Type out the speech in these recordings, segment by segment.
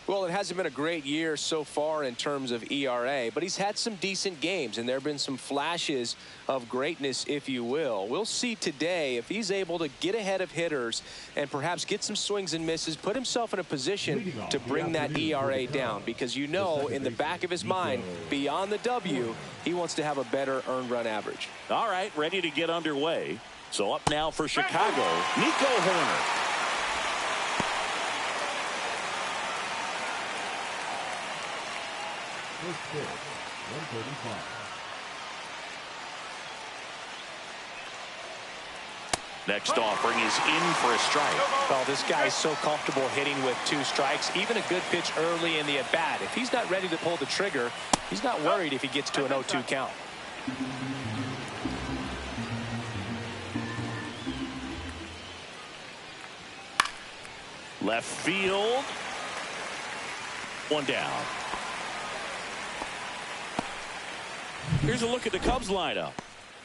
Well, it hasn't been a great year so far in terms of ERA, but he's had some decent games, and there have been some flashes of greatness, if you will. We'll see today if he's able to get ahead of hitters and perhaps get some swings and misses, put himself in a position to bring that ERA down, because you know in the back of his mind, beyond the W, he wants to have a better earned run average. All right, ready to get underway. So up now for Chicago, Nico Horner. First pitch, 135. Next offering is in for a strike. Well, this guy is so comfortable hitting with 2 strikes, even a good pitch early in the at-bat. If he's not ready to pull the trigger, he's not worried if he gets to an 0-2 count. Left field. One down. Here's a look at the Cubs lineup.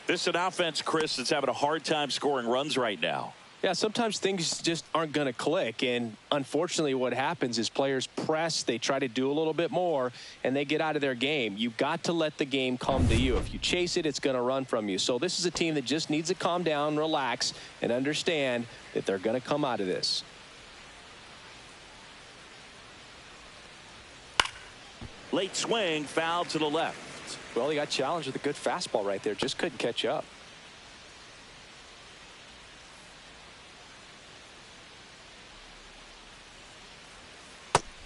This is an offense, Chris, that's having a hard time scoring runs right now. Yeah, sometimes things just aren't going to click, and unfortunately what happens is players press, they try to do a little bit more, and they get out of their game. You've got to let the game come to you. If you chase it, it's going to run from you. So this is a team that just needs to calm down, relax, and understand that they're going to come out of this. Late swing, foul to the left. Well, he got challenged with a good fastball right there. Just couldn't catch up.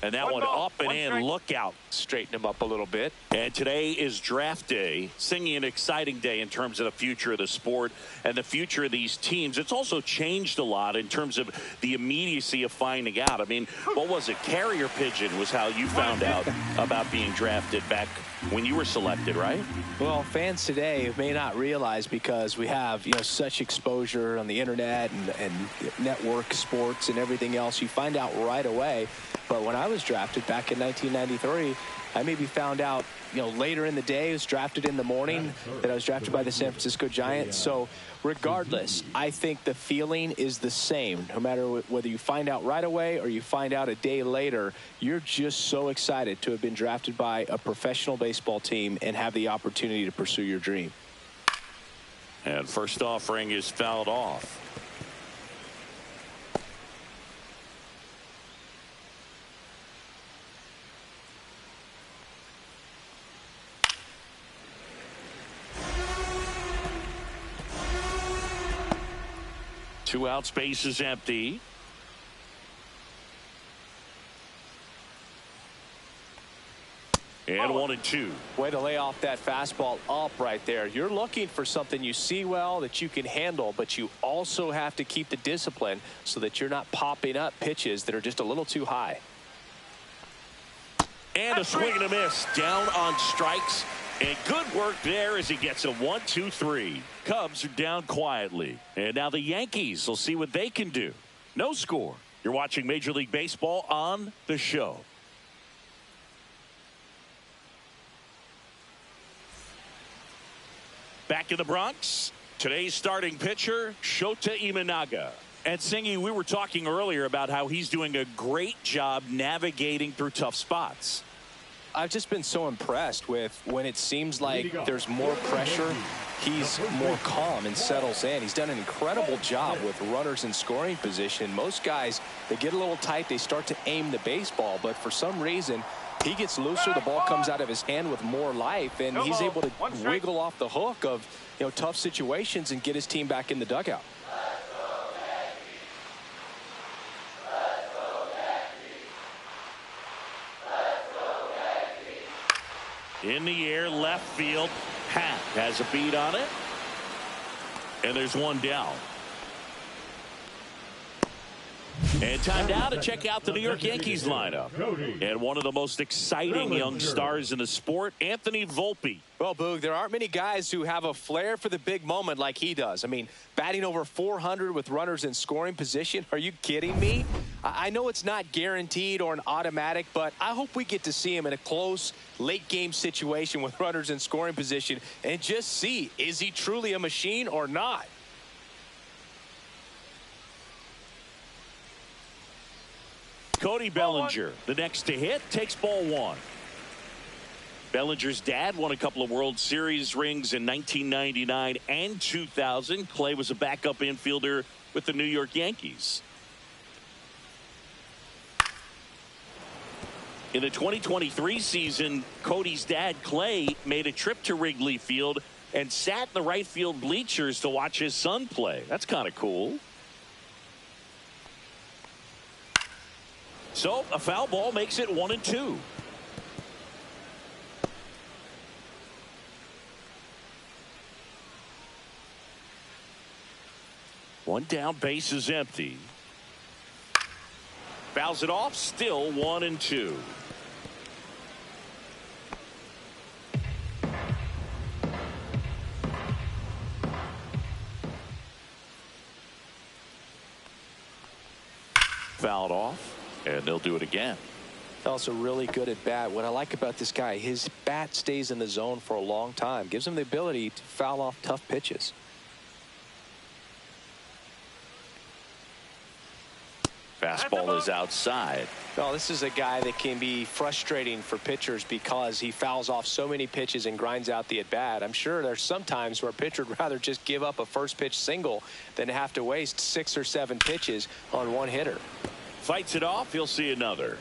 And that one up and in. Look out. Straighten him up a little bit. And today is draft day. Singing an exciting day in terms of the future of the sport and the future of these teams. It's also changed a lot in terms of the immediacy of finding out. I mean, what was it? Carrier pigeon was how you found out about being drafted back when you were selected, right? Well, fans today may not realize, because we have, such exposure on the internet and network sports and everything else. You find out right away. But when I was drafted back in 1993, I maybe found out, later in the day. I was drafted in the morning that I was drafted by the San Francisco Giants. So regardless, I think the feeling is the same. No matter whether you find out right away or you find out a day later, you're just so excited to have been drafted by a professional baseball team and have the opportunity to pursue your dream. And first offering is fouled off. Two out, space is empty. And 1-2. Way to lay off that fastball up right there. You're looking for something you see well that you can handle, but you also have to keep the discipline so that you're not popping up pitches that are just a little too high. And a swing and a miss. Down on strikes. And good work there as he gets a 1-2-3. Cubs are down quietly. And now the Yankees will see what they can do. No score. You're watching Major League Baseball on the show. Back in the Bronx, today's starting pitcher, Shota Imanaga. And Singy, we were talking earlier about how he's doing a great job navigating through tough spots. I've just been so impressed with when it seems like there's more pressure, he's more calm and settles in. He's done an incredible job with runners in scoring position. Most guys, they get a little tight, they start to aim the baseball, but for some reason, he gets looser, the ball comes out of his hand with more life, and he's able to wiggle off the hook of tough situations and get his team back in the dugout. In the air, left field. Pat has a beat on it. And there's one down. And time now to check out the New York Yankees lineup. And one of the most exciting young stars in the sport, Anthony Volpe. Well, Boog, there aren't many guys who have a flair for the big moment like he does. I mean, batting over 400 with runners in scoring position. Are you kidding me? I know it's not guaranteed or an automatic, but I hope we get to see him in a close late game situation with runners in scoring position and just see, is he truly a machine or not? Cody Bellinger, the next to hit, takes ball one. Bellinger's dad won a couple of World Series rings in 1999 and 2000. Clay was a backup infielder with the New York Yankees. In the 2023 season, Cody's dad, Clay, made a trip to Wrigley Field and sat in the right field bleachers to watch his son play. That's kind of cool. So a foul ball makes it 1-2. One down, base is empty. Fouls it off, still 1-2. Fouled off, and they'll do it again. Also really good at bat. What I like about this guy, his bat stays in the zone for a long time. Gives him the ability to foul off tough pitches. Fastball is outside. Well, this is a guy that can be frustrating for pitchers because he fouls off so many pitches and grinds out the at-bat. I'm sure there's some times where a pitcher would rather just give up a first pitch single than have to waste 6 or 7 pitches on one hitter. Fights it off. He'll see another.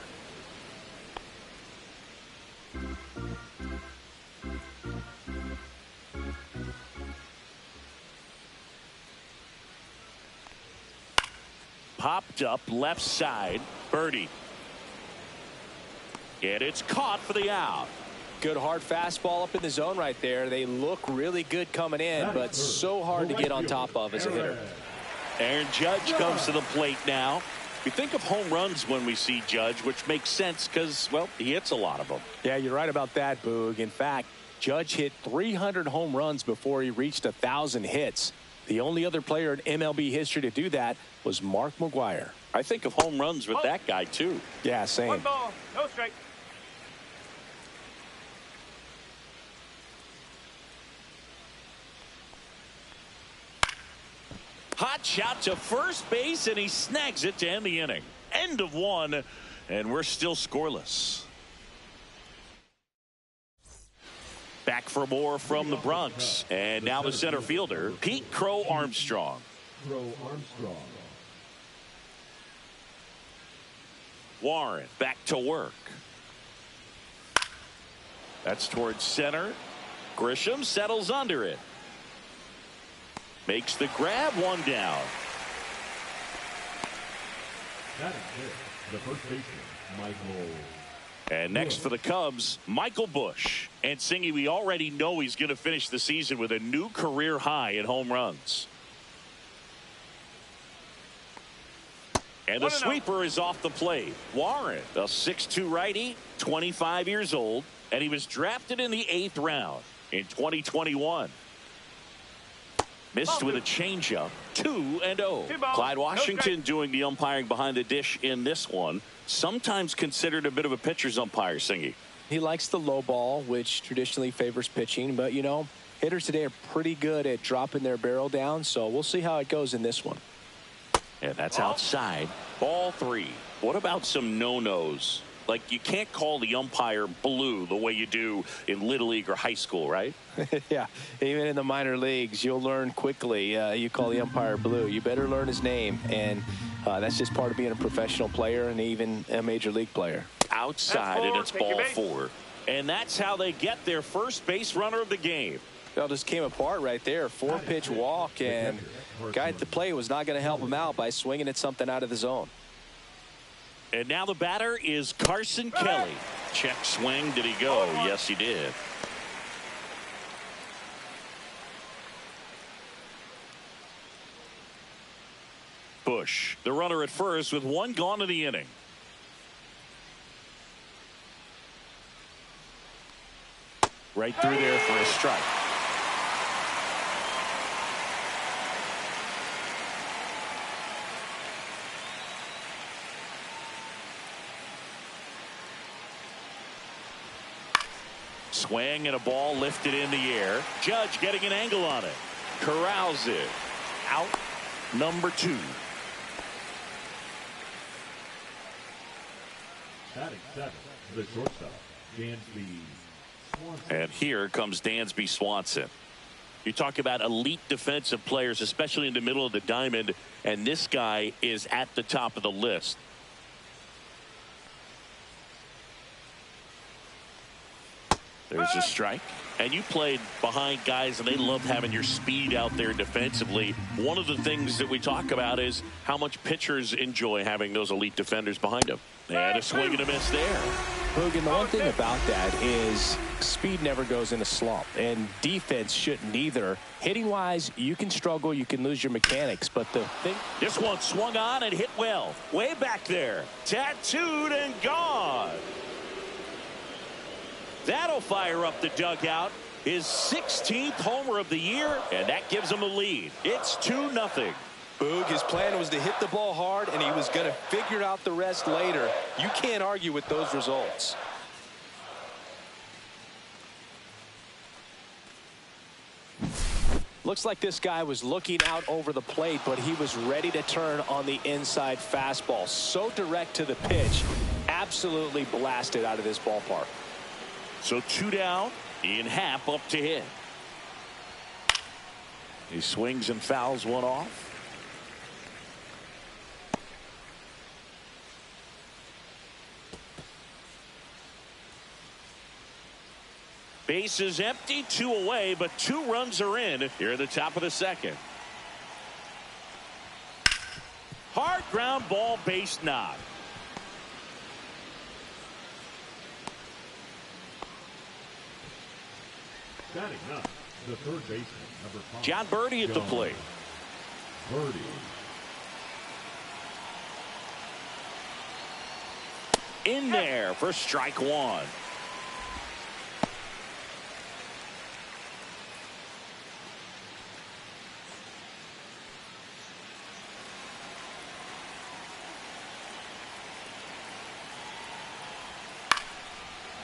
Popped up left side. Birdie. And it's caught for the out. Good hard fastball up in the zone right there. They look really good coming in, but so hard to get on top of as a hitter. Aaron Judge comes to the plate now. We think of home runs when we see Judge, which makes sense because, well, he hits a lot of them. Yeah, you're right about that, Boog. In fact, Judge hit 300 home runs before he reached 1,000 hits. The only other player in MLB history to do that was Mark McGwire. I think of home runs with that guy, too. Yeah, same. 1 ball, no strike. Hot shot to first base, and he snags it to end the inning. End of 1, and we're still scoreless. Back for more from the Bronx, and now the center fielder, Pete Crow Armstrong. Warren back to work. That's towards center. Grisham settles under it. Makes the grab, 1 down. That is it. The first baseman, Michael. And next for the Cubs, Michael Busch. And Singy, we already know he's going to finish the season with a new career high in home runs. And the sweeper is off the plate. Warren, a 6'2 righty, 25 years old, and he was drafted in the 8th round in 2021. Missed with a changeup, 2-0. Clyde Washington doing the umpiring behind the dish in this one. Sometimes considered a bit of a pitcher's umpire, Singy. He likes the low ball, which traditionally favors pitching. But, you know, hitters today are pretty good at dropping their barrel down. So we'll see how it goes in this one. And that's outside. Ball 3. What about some no-nos? Like, you can't call the umpire blue the way you do in Little League or high school, right? Yeah, even in the minor leagues, you'll learn quickly. You call the umpire blue. You better learn his name. And that's just part of being a professional player and even a major league player. Outside, and it's ball 4. And that's how they get their first base runner of the game. It all just came apart right there. 4-pitch walk, and guy at the plate was not going to help him out by swinging at something out of the zone. And now the batter is Carson Kelly. Check swing. Did he go? Yes, he did. Busch, the runner at first with 1 gone in the inning. Right through there for a strike. Swing and a ball lifted in the air. Judge getting an angle on it. Corrals it. Out number 2. Batting seventh, the shortstop, Dansby Swanson. And here comes Dansby Swanson. You talk about elite defensive players, especially in the middle of the diamond, and this guy is at the top of the list. There's a strike. And you played behind guys, and they love having your speed out there defensively. One of the things that we talk about is how much pitchers enjoy having those elite defenders behind them. And a swing and a miss there. Logan, the one thing about that is speed never goes in a slump, and defense shouldn't either. Hitting-wise, you can struggle, you can lose your mechanics, but the thing... This one swung on and hit well. Way back there. Tattooed and gone. That'll fire up the dugout. His 16th homer of the year, and that gives him a lead. It's 2-0. Boog, his plan was to hit the ball hard, and he was going to figure out the rest later. You can't argue with those results. Looks like this guy was looking out over the plate, but he was ready to turn on the inside fastball. So direct to the pitch. Absolutely blasted out of this ballpark. So 2 down, in Happ up to hit. He swings and fouls one off. Base is empty, 2 away, but 2 runs are in here at the top of the second. Hard ground ball, base knock. Batting up, the third baseman, number 5. John Birdie at the plate. Birdie. In there for strike one.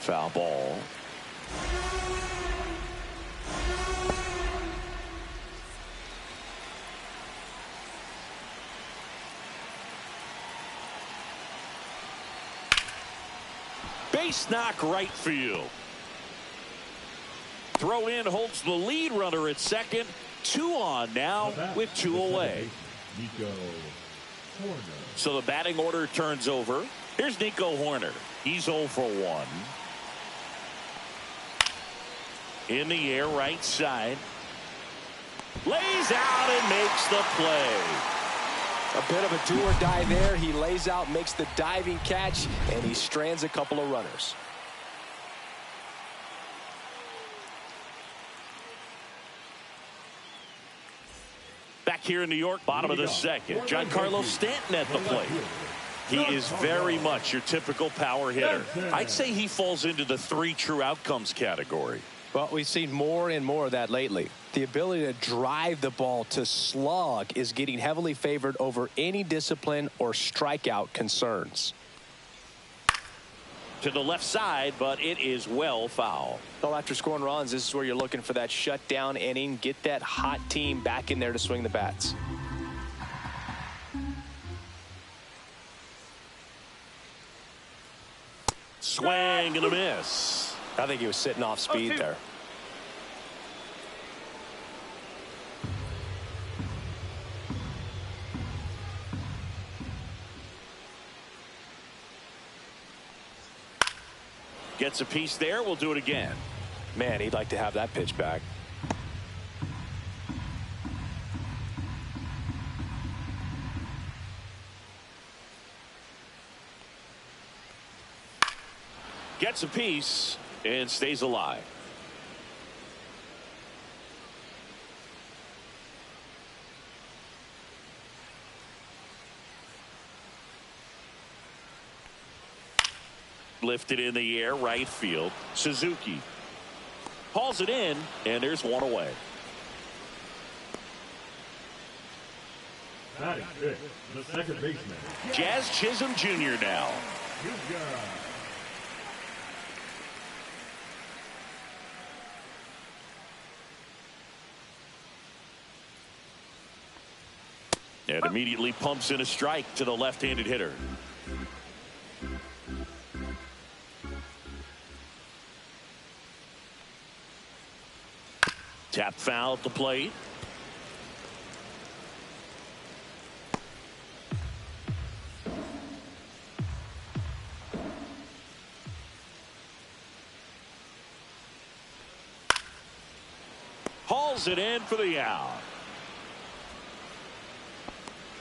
Foul ball. Base knock right field. Throw in holds the lead runner at second. 2 on now with 2 away. Nico Horner. So the batting order turns over. Here's Nico Horner. He's 0 for 1. In the air, right side. Lays out and makes the play. A bit of a do or die there. He lays out, makes the diving catch, and he strands a couple of runners. Back here in New York, bottom of the second. Giancarlo Stanton at the plate. He is very much your typical power hitter. I'd say he falls into the 3 true outcomes category. Well, we've seen more and more of that lately. The ability to drive the ball to slug is getting heavily favored over any discipline or strikeout concerns. To the left side, but it is well foul. Well, after scoring runs, this is where you're looking for that shutdown inning. Get that hot team back in there to swing the bats. Swing and a miss. I think he was sitting off speed there. Gets a piece there. We'll do it again. Man, he'd like to have that pitch back. Gets a piece and stays alive. Lifted in the air, right field. Suzuki hauls it in, and there's 1 away. Batting fifth, the second baseman. Jazz Chisholm Jr. now. And immediately pumps in a strike to the left-handed hitter. Tap foul at the plate. Hauls it in for the out.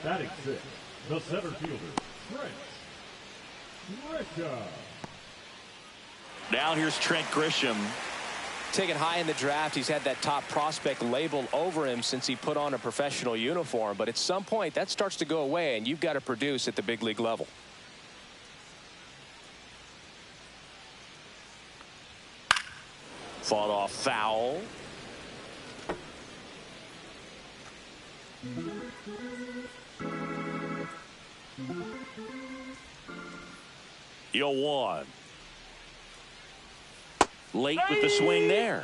Batting 6, the center fielder, Trent Grisham. Now here's Trent Grisham. Taken high in the draft, he's had that top prospect label over him since he put on a professional uniform. But at some point, that starts to go away, and you've got to produce at the big league level. Fought off foul. Yo, 1. Late with the swing there.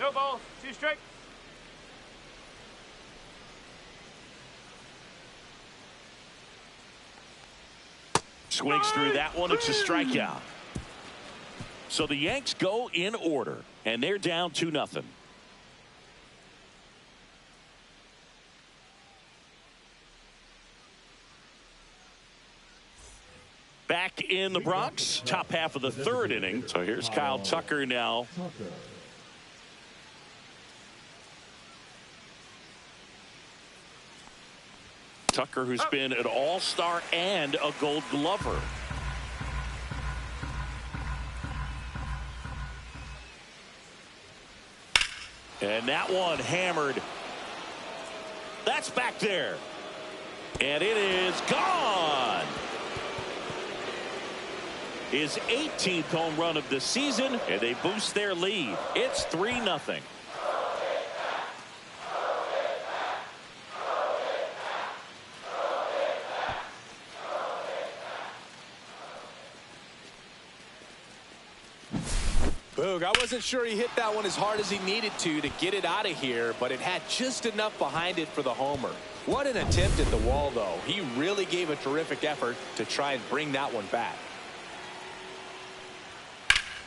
No balls, 2 strikes. Swings through that one. It's a strikeout. So the Yanks go in order, and they're down 2-0. Back in the Bronx, top half of the 3rd inning. So here's Kyle Tucker now. Tucker, who's been an all-star and a Gold Glover. And that one hammered. That's back there. And it is gone. His 18th home run of the season, and they boost their lead. It's 3-0. Boog, I wasn't sure he hit that one as hard as he needed to get it out of here, but it had just enough behind it for the homer. What an attempt at the wall, though. He really gave a terrific effort to try and bring that one back.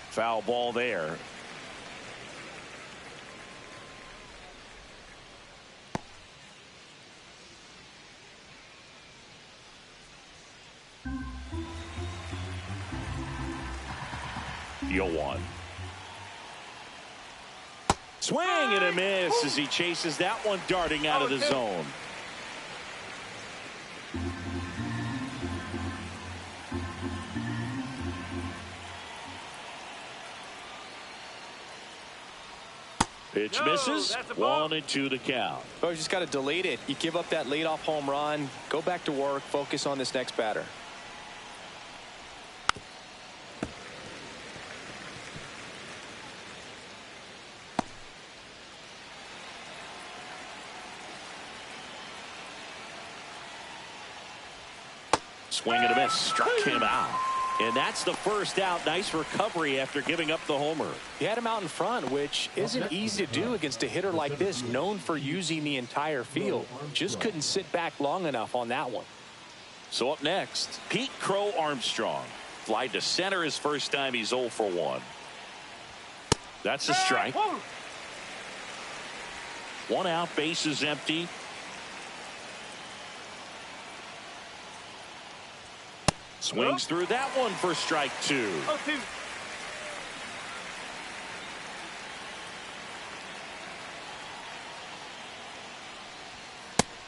Foul ball there. Yo, 1. Swing and a miss as he chases that one darting out of the zone. Pitch misses. 1-2 the count. Oh, you just got to delete it. You give up that leadoff home run. Go back to work. Focus on this next batter. Swing and a miss. Struck him out. And that's the first out. Nice recovery after giving up the homer. He had him out in front, which isn't easy to do against a hitter like this, known for using the entire field. Just couldn't sit back long enough on that one. So up next, Pete Crow Armstrong. Fly to center his first time. He's 0 for 1. That's a strike. 1 out, base is empty. Swings through that one for strike 2.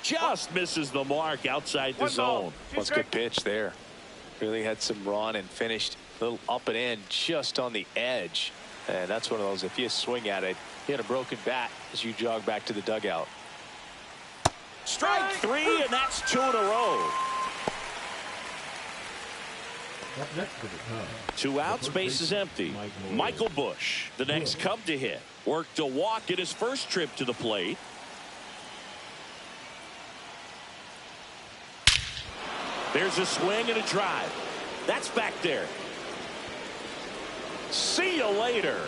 Just misses the mark outside the zone. That's a good pitch there. Really had some run and finished a little up and in just on the edge. And that's one of those, if you swing at it, you had a broken bat as you jog back to the dugout. Strike 3, and that's 2 in a row. Next to the Cubs. 2 outs, base is empty. Michael Busch, the next Cub to hit. Worked a walk at his first trip to the plate. There's a swing and a drive. That's back there. See you later.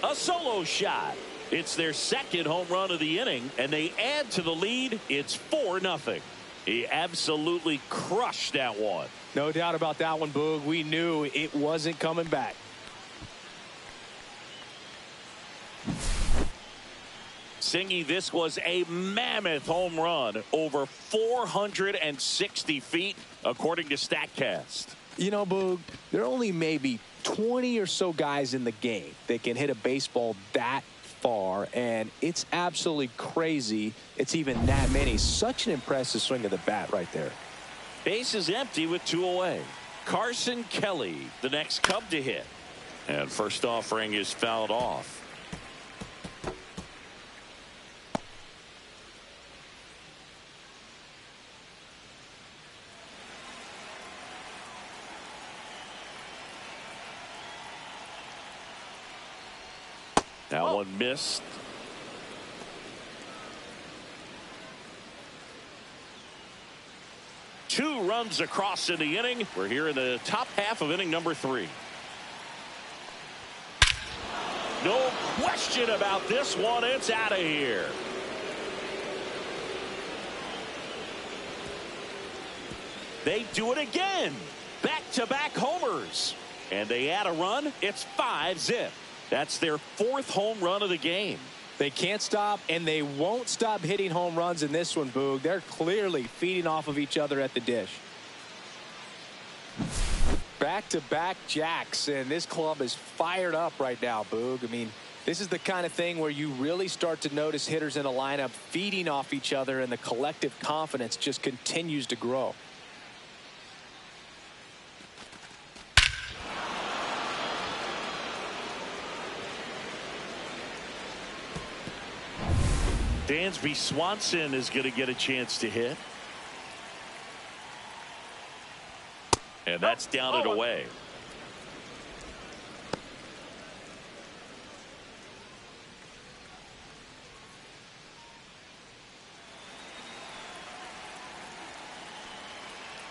A solo shot. It's their second home run of the inning, and they add to the lead. It's 4-0. He absolutely crushed that one. No doubt about that one, Boog. We knew it wasn't coming back. Singy, this was a mammoth home run over 460 feet, according to StatCast. You know, Boog, there are only maybe 20 or so guys in the game that can hit a baseball that far, and it's absolutely crazy it's even that many. Such an impressive swing of the bat right there. Base is empty with 2 away. Carson Kelly, the next Cub to hit. And first offering is fouled off. That one missed. Two runs across in the inning. We're here in the top half of inning number 3. No question about this one. It's out of here. They do it again. Back-to-back homers. And they add a run. It's 5-zip. That's their 4th home run of the game. They can't stop, and they won't stop hitting home runs in this one, Boog. They're clearly feeding off of each other at the dish. Back-to-back jacks, and this club is fired up right now, Boog. I mean, this is the kind of thing where you really start to notice hitters in a lineup feeding off each other, and the collective confidence just continues to grow. Dansby Swanson is going to get a chance to hit. And that's down and away.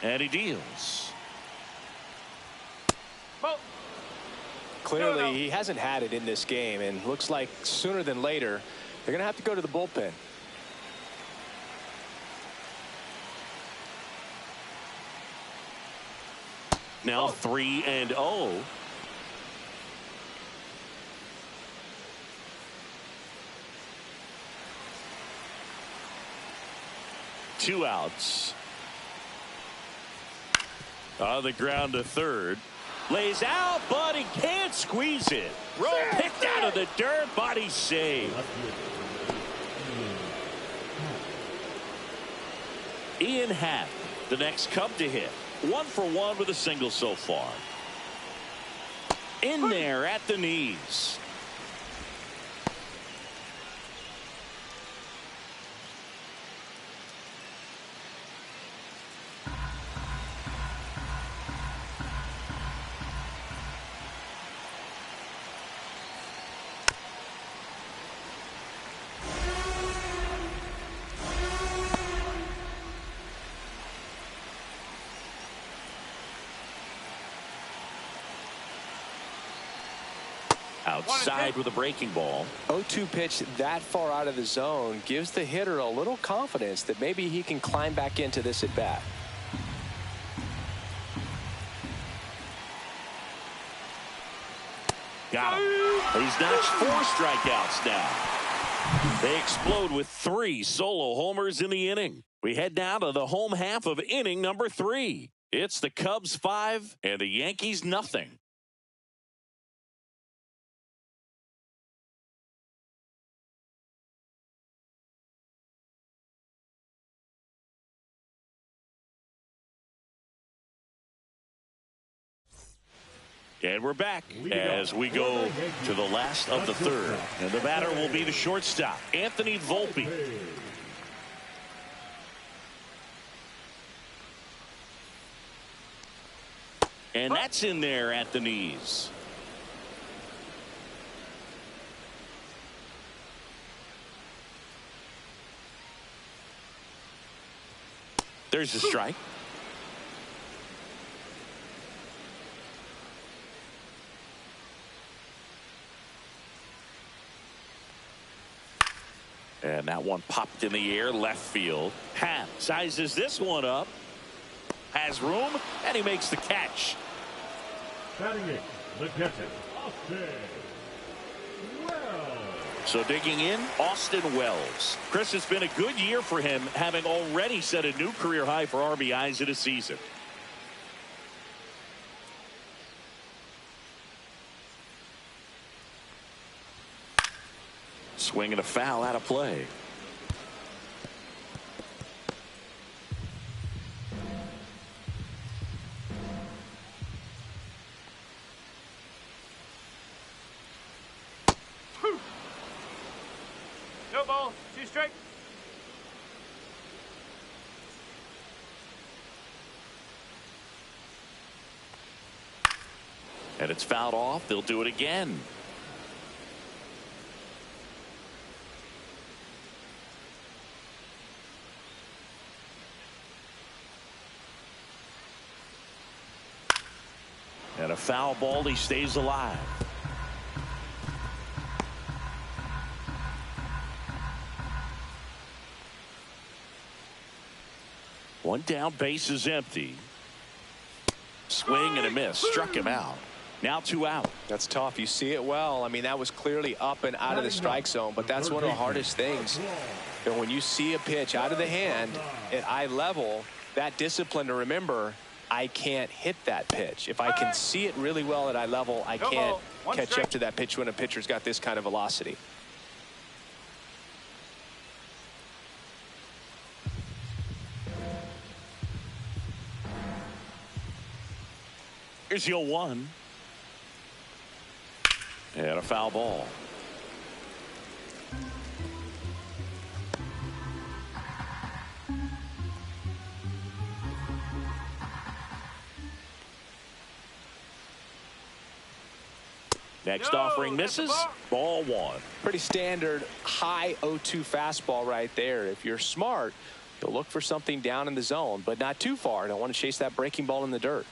And he deals. Clearly, he hasn't had it in this game, and looks like sooner than later, they're going to have to go to the bullpen. Now 3-0. Two outs. On the ground to third. Lays out, but he can't squeeze it. Rowe picked out of the dirt, but he's saved. Ian Happ, the next Cub to hit. 1 for 1 with a single so far. In there at the knees. Outside with a breaking ball. 0-2 pitch that far out of the zone gives the hitter a little confidence that maybe he can climb back into this at bat. Got him. He's notched 4 strikeouts now. They explode with 3 solo homers in the inning. We head now to the home half of inning number 3. It's the Cubs 5 and the Yankees nothing. And we're back as we go to the last of the third. And the batter will be the shortstop, Anthony Volpe. And that's in there at the knees. There's the strike. And that one popped in the air left field. Happ sizes this one up. Has room, and he makes the catch. Batting it, the catcher, Austin Wells. So digging in, Austin Wells. Chris, it's been a good year for him, having already set a new career high for RBIs in a season. Swing and a foul out of play. No ball, 2 strike. And it's fouled off. They'll do it again. And a foul ball. He stays alive. One down, base is empty. Swing and a miss. Struck him out. Now 2 out. That's tough. You see it well. I mean, that was clearly up and out of the strike zone, but that's one of the hardest things. And when you see a pitch out of the hand at eye level, that discipline to remember, I can't hit that pitch. If I can see it really well at eye level, I can't catch up to that pitch when a pitcher's got this kind of velocity. Here's your 1. And a foul ball. Next offering misses. Ball 1. Pretty standard high 0-2 fastball right there. If you're smart, you'll look for something down in the zone, but not too far. Don't want to chase that breaking ball in the dirt.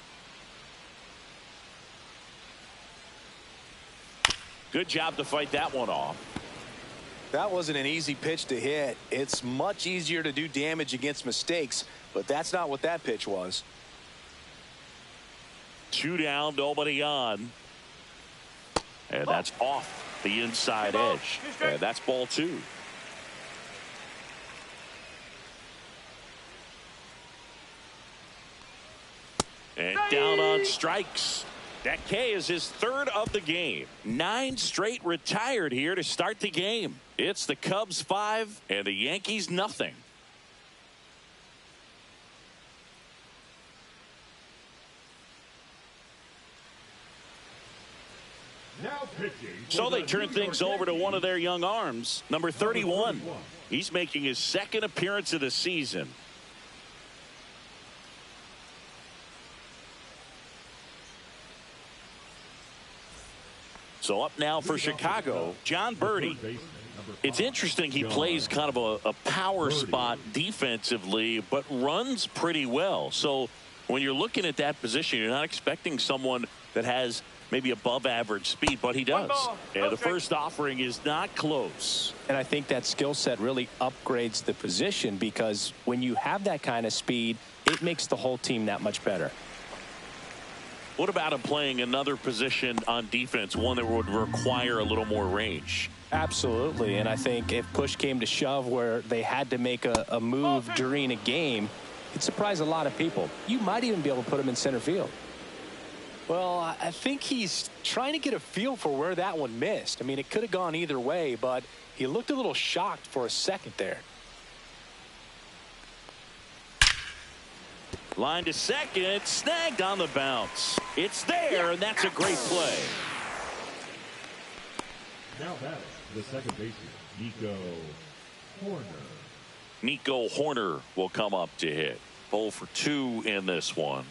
Good job to fight that one off. That wasn't an easy pitch to hit. It's much easier to do damage against mistakes, but that's not what that pitch was. 2 down, nobody on. And that's off the inside edge. And that's ball 2. And down on strikes. That K is his 3rd of the game. 9 straight retired here to start the game. It's the Cubs 5 and the Yankees nothing. Now pitching. So they turn things over to one of their young arms, number 31. He's making his 2nd appearance of the season. So up now for Chicago, John Birdie. It's interesting, he plays kind of a power spot defensively, but runs pretty well. So when you're looking at that position, you're not expecting someone that has maybe above average speed, but he does. And the first offering is not close. And I think that skill set really upgrades the position, because when you have that kind of speed, it makes the whole team that much better. What about him playing another position on defense, one that would require a little more range? Absolutely. And I think if push came to shove where they had to make a move during a game, it'd surprise a lot of people. You might even be able to put him in center field. Well, I think he's trying to get a feel for where that one missed. I mean, it could have gone either way, but he looked a little shocked for a second there. Line to second, snagged on the bounce. It's there, and that's a great play. Now batting, the second baseman, Nico Horner. Nico Horner will come up to hit. 0 for 2 in this one.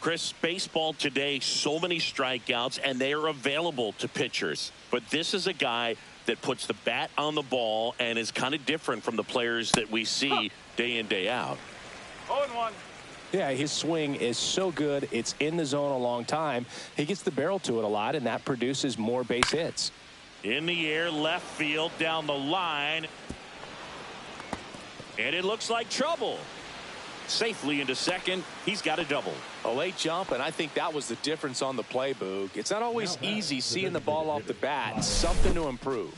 Chris, baseball today, so many strikeouts, and they are available to pitchers. But this is a guy that puts the bat on the ball and is kind of different from the players that we see day in, day out. 0-1. Yeah, his swing is so good. It's in the zone a long time. He gets the barrel to it a lot, and that produces more base hits. In the air, left field, down the line. And it looks like trouble. Safely into second. He's got a double. A late jump, and I think that was the difference on the play, Boog. It's not always easy seeing the ball off the bat. Something to improve.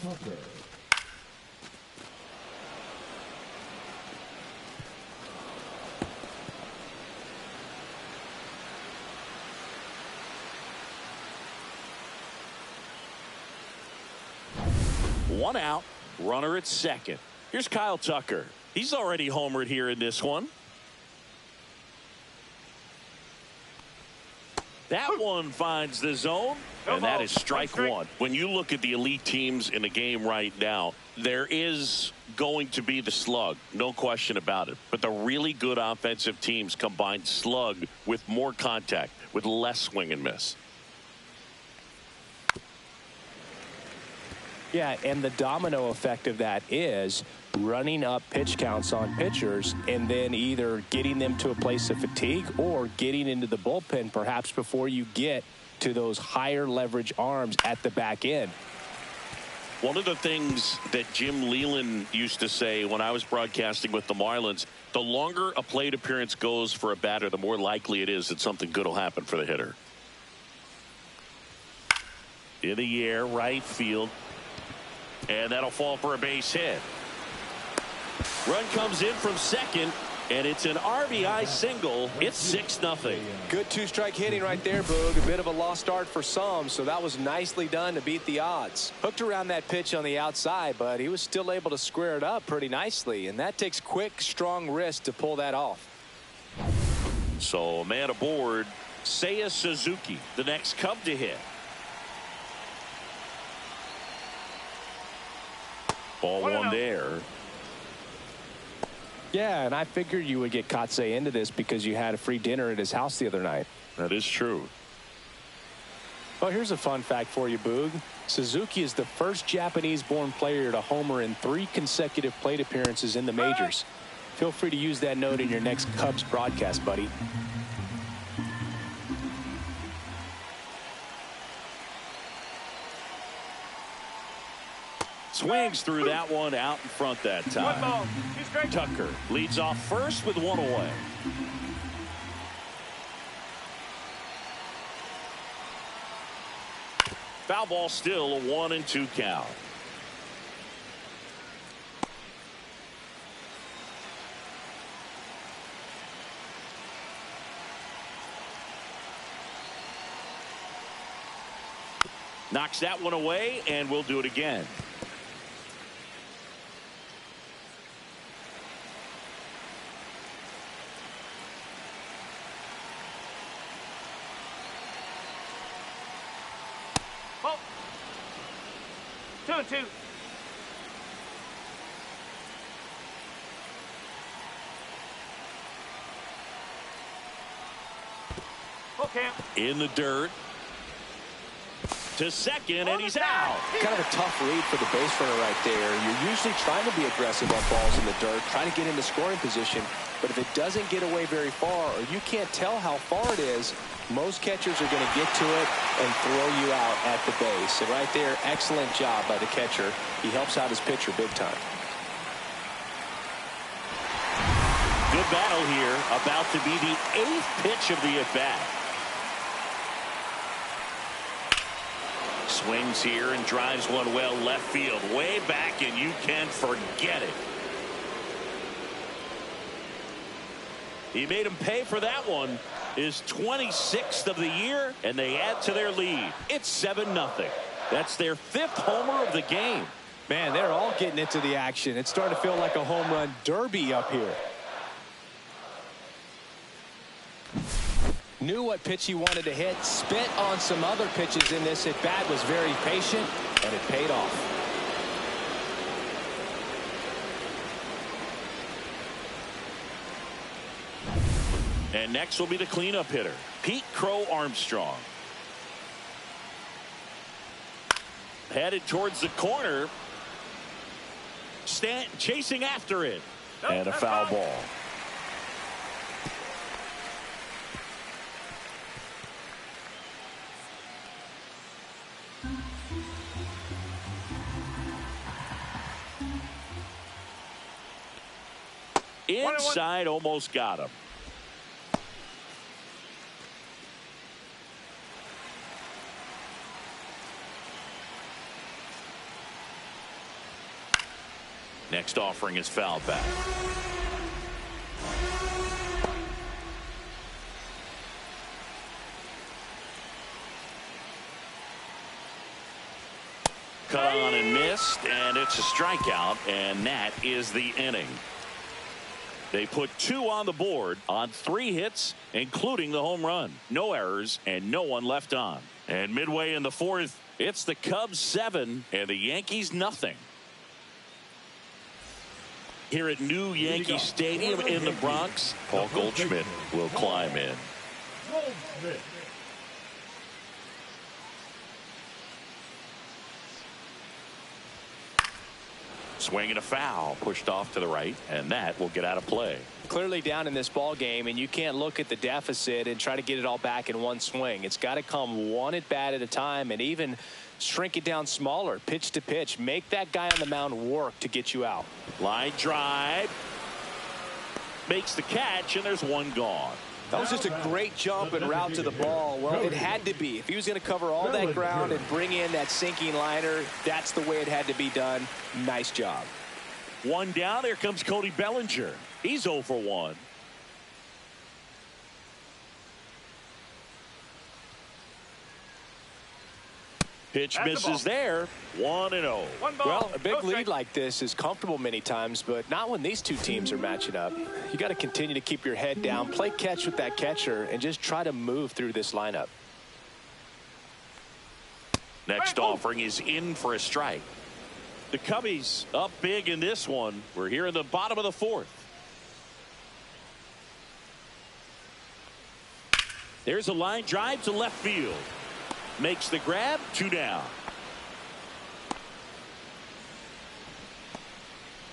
One out, runner at second. Here's Kyle Tucker. He's already homered here in this one. That one finds the zone, and that is strike one. When you look at the elite teams in the game right now, there is going to be the slug, no question about it. But the really good offensive teams combine slug with more contact, with less swing and miss. Yeah, and the domino effect of that is running up pitch counts on pitchers and then either getting them to a place of fatigue or getting into the bullpen perhaps before you get to those higher leverage arms at the back end. One of the things that Jim Leyland used to say when I was broadcasting with the Marlins, the longer a plate appearance goes for a batter, the more likely it is that something good will happen for the hitter. In the air, right field. And that'll fall for a base hit. Run comes in from second, and it's an RBI single. It's 6-0. Good two-strike hitting right there, Boog. A bit of a lost start for some, so that was nicely done to beat the odds. Hooked around that pitch on the outside, but he was still able to square it up pretty nicely, and that takes quick, strong wrist to pull that off. So, man aboard, Seiya Suzuki, the next Cub to hit. Ball one there. Yeah, and I figured you would get Kotsay into this because you had a free dinner at his house the other night. That is true. Well, here's a fun fact for you, Boog. Suzuki is the first Japanese-born player to homer in 3 consecutive plate appearances in the majors. Feel free to use that note in your next Cubs broadcast, buddy. Swings through that one out in front that time. Tucker leads off first with one away. Foul ball, still a 1-2 count. Knocks that one away, and we'll do it again. Oh. 2-2. Okay. In the dirt. To second, and he's out. Kind of a tough read for the base runner right there. You're usually trying to be aggressive on balls in the dirt, trying to get into scoring position. But if it doesn't get away very far, or you can't tell how far it is, most catchers are going to get to it and throw you out at the base. And right there, excellent job by the catcher. He helps out his pitcher big time. Good battle here. About to be the 8th pitch of the at-bat. Swings here and drives one well left field, way back, and you can forget it. He made him pay for that one. His 26th of the year, and they add to their lead. It's 7-0. That's their 5th homer of the game. Man, they're all getting into the action. It's starting to feel like a home run derby up here. Knew what pitch he wanted to hit, spit on some other pitches in this at bat, was very patient, and it paid off. And next will be the cleanup hitter, Pete Crow Armstrong. Headed towards the corner. Stanton chasing after it. And a foul ball. Inside, almost got him. Next offering is foul back. cut on and missed, and it's a strikeout, and that is the inning. They put 2 on the board on 3 hits, including the home run. No errors and no one left on. And midway in the 4th, it's the Cubs 7 and the Yankees nothing. Here at New Yankee Stadium in the Bronx, Paul Goldschmidt will climb in. Goldschmidt. Swing and a foul, pushed off to the right, and that will get out of play. Clearly down in this ball game, and you can't look at the deficit and try to get it all back in one swing. It's got to come one at bat at a time, and even shrink it down smaller, pitch to pitch. Make that guy on the mound work to get you out. Line drive, makes the catch, and there's one gone. That was just a great jump and route to the ball. Well, it had to be. If he was going to cover all that ground and bring in that sinking liner, that's the way it had to be done. Nice job. 1 down. There comes Cody Bellinger. He's 0 for 1. Pitch misses there. 1-0. Well, a big lead like this is comfortable many times, but not when these two teams are matching up. You got to continue to keep your head down, play catch with that catcher, and just try to move through this lineup. Next offering is in for a strike. The Cubbies up big in this one. We're here in the bottom of the 4th. There's a line drive to left field. Makes the grab. 2 down.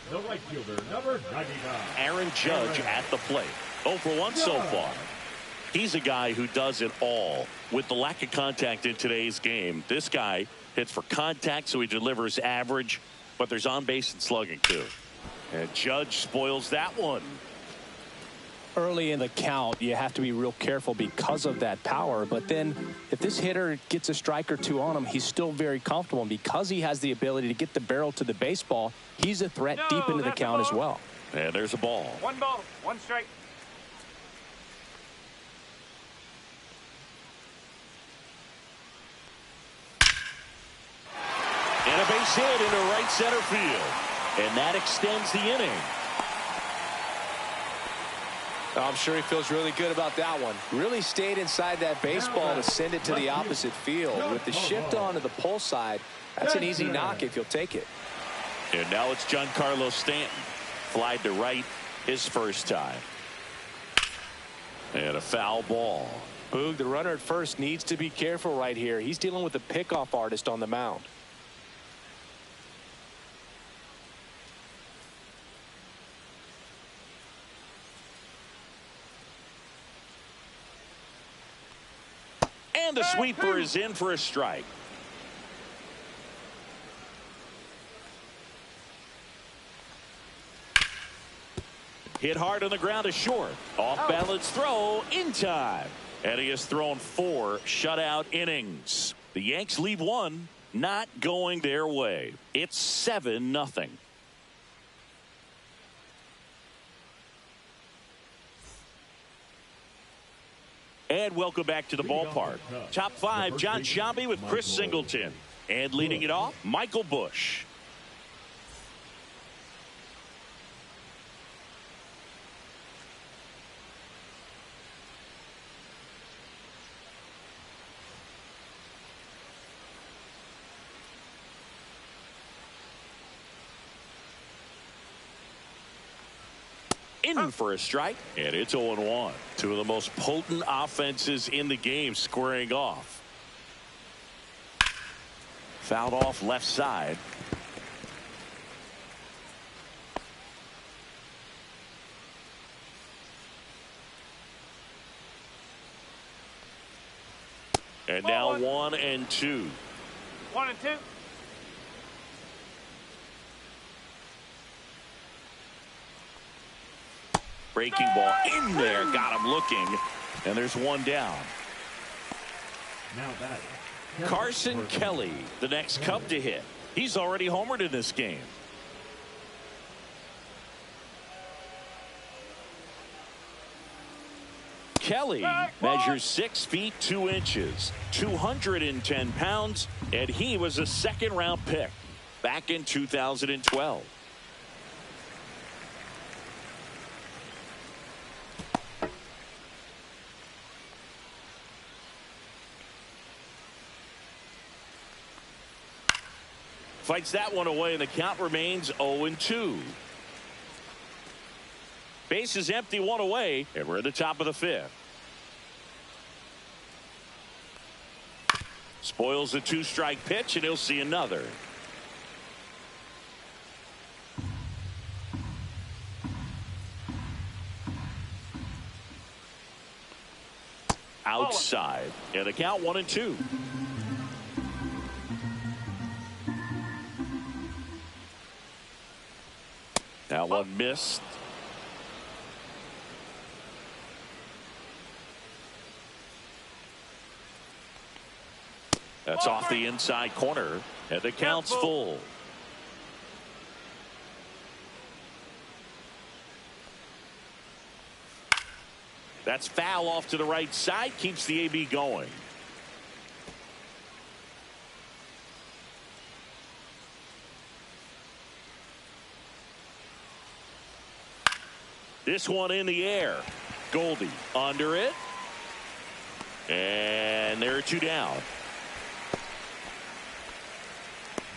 The right fielder, number 99. Aaron Judge at the plate. 0 for 1 so far. He's a guy who does it all. With the lack of contact in today's game, this guy hits for contact, so he delivers average, but there's on base and slugging too. And Judge spoils that one. Early in the count, you have to be real careful because of that power. But then if this hitter gets a strike or 2 on him, he's still very comfortable. And because he has the ability to get the barrel to the baseball, he's a threat deep into the count as well. And there's a ball. 1 ball, 1 strike. And a base hit into right center field. And that extends the inning. I'm sure he feels really good about that one. Really stayed inside that baseball to send it to the opposite field. With the shift on to the pull side, that's an easy knock if you'll take it. And now it's Giancarlo Stanton. Flied to right his first time. And a foul ball. Boog, the runner at first needs to be careful right here. He's dealing with a pickoff artist on the mound. And the sweeper is in for a strike. Hit hard on the ground to short. Off balance throw in time. And he has thrown 4 shutout innings. The Yanks leave 1, not going their way. It's 7-0. And welcome back to the ballpark. Top 5, John Sciambi with Chris Singleton. And leading it off, Michael Busch. In for a strike, and it's 0-1. 2 of the most potent offenses in the game squaring off. Fouled off left side. And now 1-2. 1-2. Breaking ball in there, got him looking, and there's 1 down. Now that Carson Kelly, the next Cub to hit. He's already homered in this game. Kelly measures 6 feet 2 inches, 210 pounds, and he was a second-round pick back in 2012. Fights that one away, and the count remains 0-2. Base is empty, one away, and we're at the top of the 5th. Spoils the 2-strike pitch, and he'll see another. Outside, and the count 1-2. That one missed. That's off the inside corner, and the count's full. That's foul off to the right side, keeps the AB going. This one in the air. Goldie under it. And there are 2 down.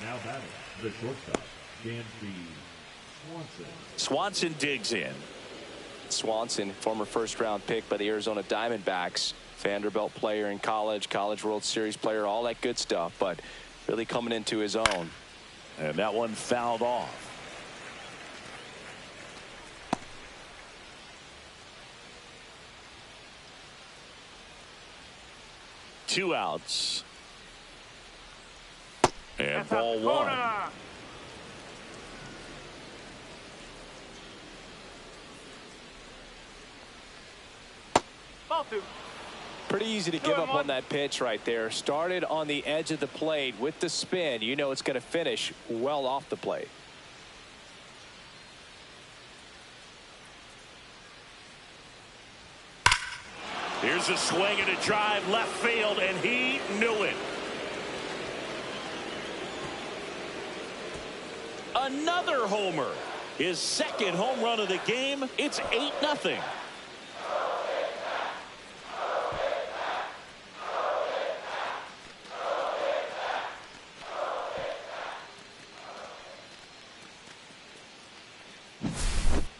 Now batting, the shortstop, Dansby Swanson. Swanson digs in. Swanson, former first-round pick by the Arizona Diamondbacks. Vanderbilt player in college, College World Series player, all that good stuff, but really coming into his own. And that one fouled off. Two outs. And ball one. Ball 2. Pretty easy to give up on that pitch right there. Started on the edge of the plate with the spin. You know it's going to finish well off the plate. Here's a swing and a drive left field, and he knew it. Another homer. His second home run of the game. It's 8-0.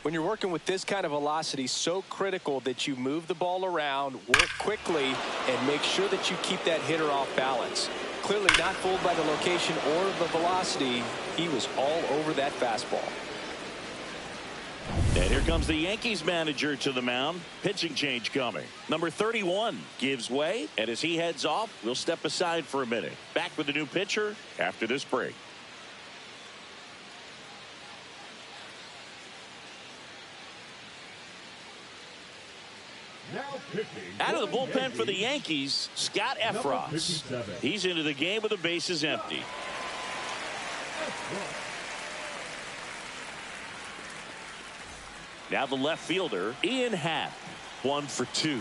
When you're working with this kind of velocity, so critical that you move the ball around, work quickly, and make sure that you keep that hitter off balance. Clearly not fooled by the location or the velocity. He was all over that fastball. And here comes the Yankees manager to the mound. Pitching change coming. Number 31 gives way, and as he heads off, we'll step aside for a minute. Back with the new pitcher after this break. Now pitching. Out of the bullpen for the Yankees, Scott Efros. He's into the game with the bases empty. Now the left fielder, Ian Happ, 1 for 2.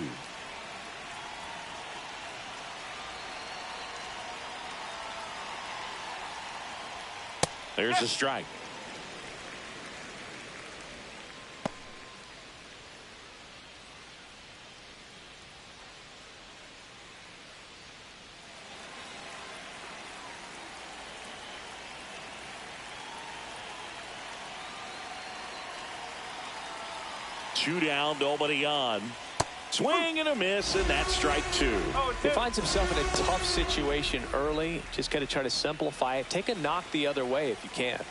There's a strike. Two down, nobody on. Swing and a miss, and that's strike 2. He finds himself in a tough situation early. Just got to try to simplify it. Take a knock the other way if you can.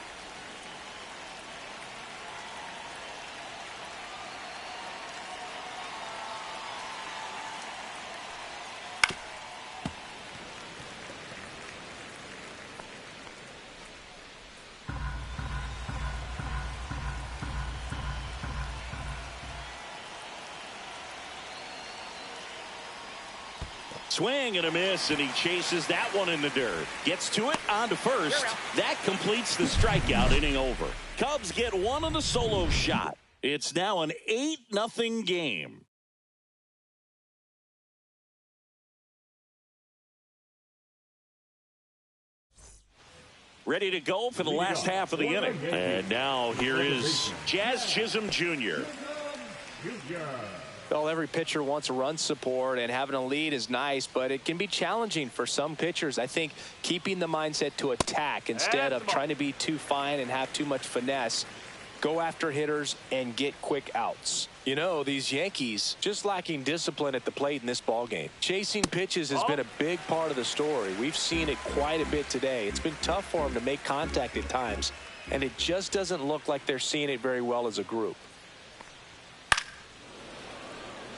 Swing and a miss, and he chases that one in the dirt. Gets to it, on to first. That completes the strikeout inning over. Cubs get one on the solo shot. It's now an 8-0 game. ready to go for the last half of the inning. And now here is Jazz Chisholm Jr. Well, every pitcher wants a run support, and having a lead is nice, but it can be challenging for some pitchers. I think keeping the mindset to attack instead of trying to be too fine and have too much finesse. Go after hitters and get quick outs. You know, these Yankees just lacking discipline at the plate in this ball game. Chasing pitches has been a big part of the story. We've seen it quite a bit today. It's been tough for them to make contact at times, and it just doesn't look like they're seeing it very well as a group.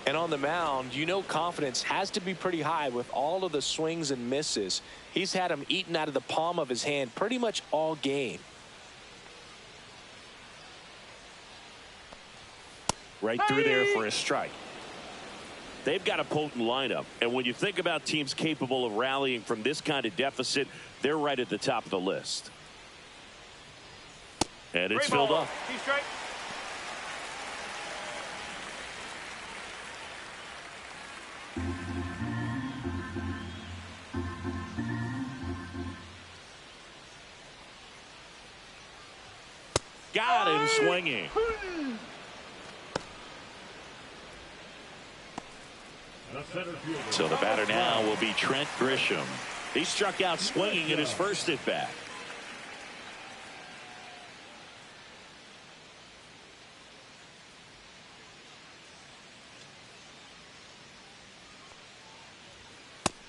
And on the mound, you know, confidence has to be pretty high with all of the swings and misses. He's had them eaten out of the palm of his hand pretty much all game. Right through there for a strike. They've got a potent lineup, and when you think about teams capable of rallying from this kind of deficit, they're right at the top of the list. And it's filled up. Got him swinging. So the batter now will be Trent Grisham. He struck out swinging in his first at bat.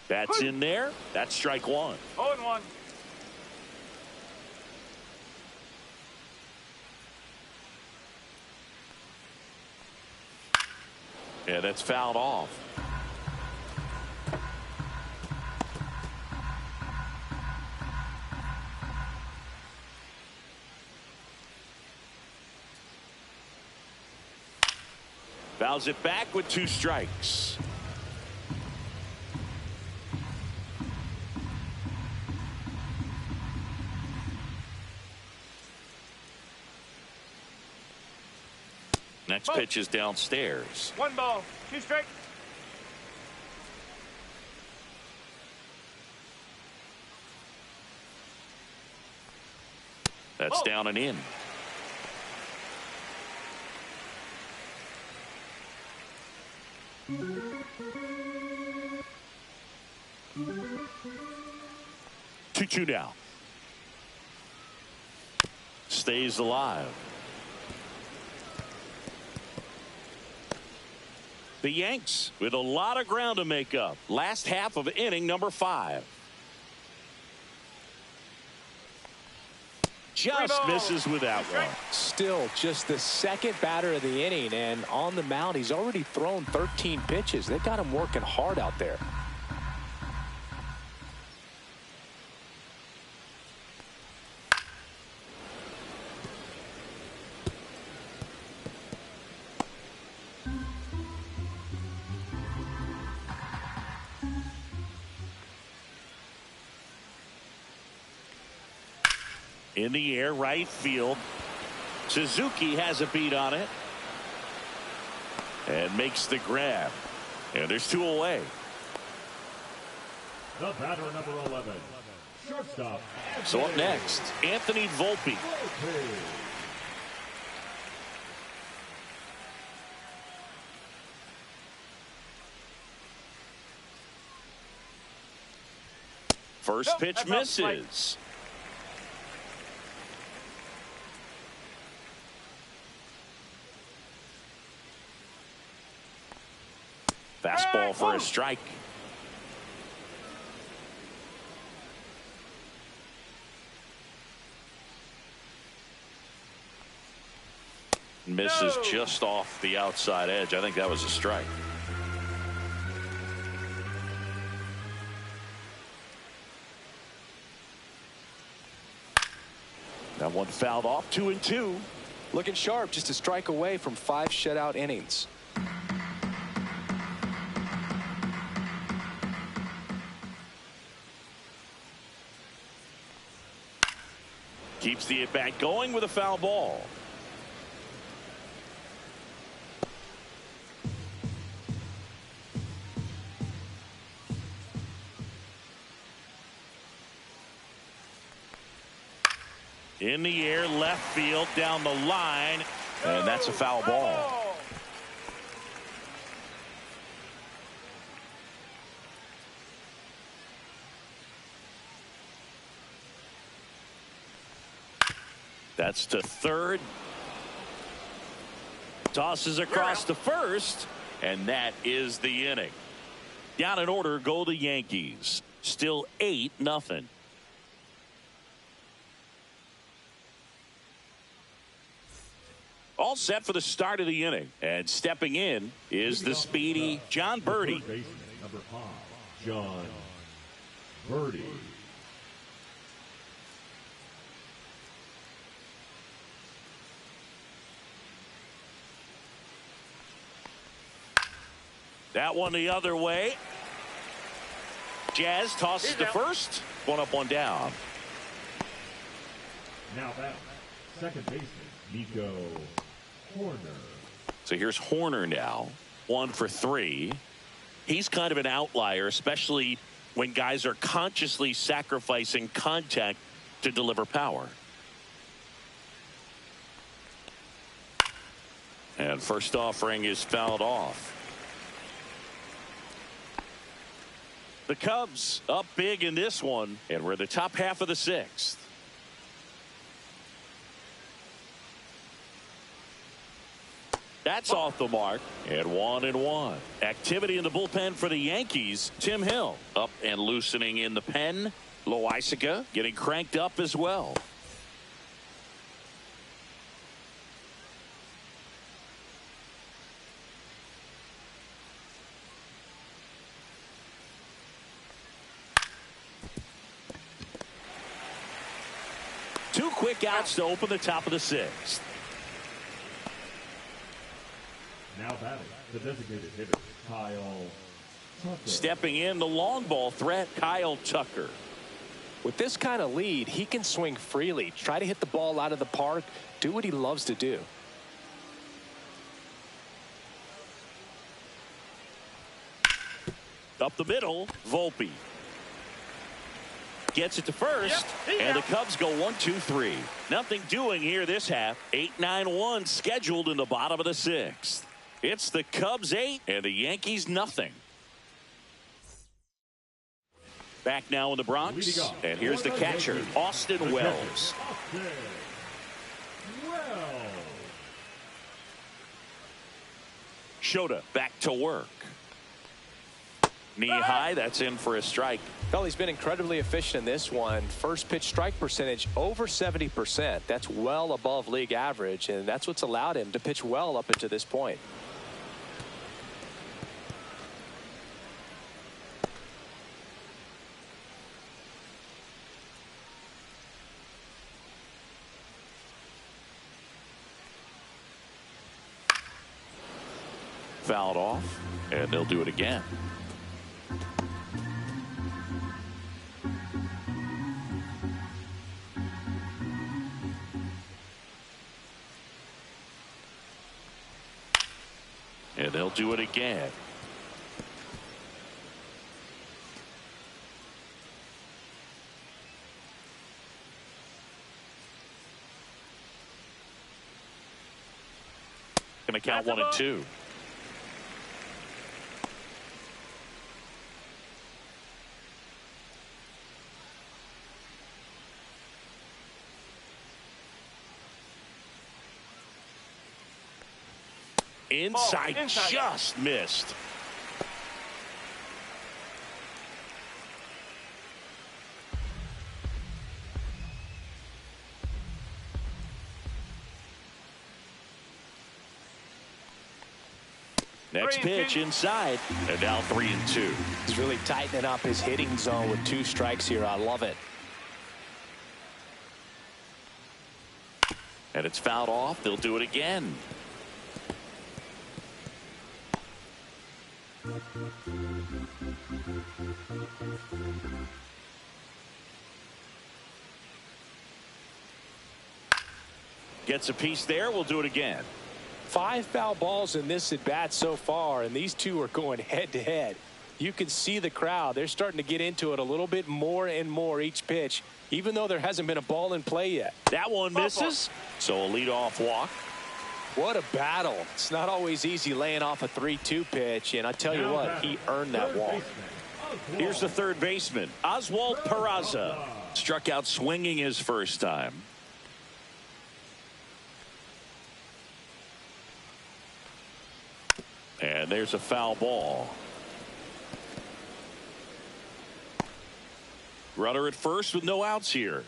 That's in there. That's strike one. 0-1. Yeah, that's fouled off. Fouls it back with 2 strikes. Next pitch is downstairs. 1 ball, 2 strikes. That's down and in. Two now. Stays alive. The Yanks with a lot of ground to make up. Last half of inning number 5. Just misses with that one. Still just the second batter of the inning, and on the mound he's already thrown 13 pitches. They got him working hard out there. In the air, right field. Suzuki has a beat on it. And makes the grab. And there's 2 away. The batter, number 11, shortstop. So up next, Anthony Volpe. First pitch misses. Fastball for a strike. Misses just off the outside edge. I think that was a strike. That one fouled off. 2-2. Looking sharp, just a strike away from 5 shutout innings. Keeps the at-bat going with a foul ball. In the air, left field, down the line, and that's a foul ball. That's to third. Tosses across to first, and that is the inning. Down in order go the Yankees. Still 8-0. All set for the start of the inning. And stepping in is the speedy John Birdie. Number 5, John Birdie. That one the other way. Jazz tosses to first. One up, one down. Now back, second baseman, Nico Horner. So here's Horner now. 1 for 3. He's kind of an outlier, especially when guys are consciously sacrificing contact to deliver power. And first offering is fouled off. The Cubs up big in this one, and we're the top half of the 6th. That's off the mark, and 1-1. Activity in the bullpen for the Yankees. Tim Hill up and loosening in the pen. Loaisiga getting cranked up as well. Two quick outs to open the top of the 6th. Now batting, the designated hitter, Kyle Tucker. Stepping in, the long ball threat, Kyle Tucker. With this kind of lead, he can swing freely, try to hit the ball out of the park, do what he loves to do. Up the middle, Volpe. Gets it to first, and the Cubs go 1-2-3. Nothing doing here this half. 8-9-1 scheduled in the bottom of the 6th. It's the Cubs 8 and the Yankees nothing. Back now in the Bronx, and here's the catcher, Austin Wells. Shota back to work. Knee high, that's in for a strike. Well, he's been incredibly efficient in this one. First pitch strike percentage over 70%. That's well above league average, and that's what's allowed him to pitch well up until this point. Fouled off, and they'll do it again. And they'll do it again. Gonna count 1 and 2. Inside, just missed. Next pitch inside, and now 3-2. He's really tightening up his hitting zone with 2 strikes here. I love it. And it's fouled off. They'll do it again. Gets a piece there. We'll do it again. 5 foul balls in this at bat so far, and these two are going head to head. You can see the crowd. They're starting to get into it a little bit more and more each pitch, even though there hasn't been a ball in play yet. That one misses. So a leadoff walk. What a battle. It's not always easy laying off a 3-2 pitch, and I tell you what, he earned that walk. Here's the third baseman, Oswald Peraza. Struck out swinging his first time. And there's a foul ball. Runner at first with no outs here.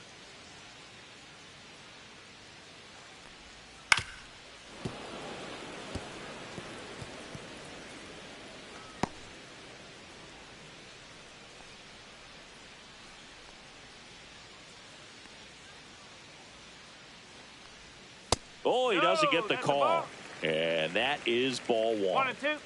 Oh, he doesn't get the call. And that is ball one. 1-2.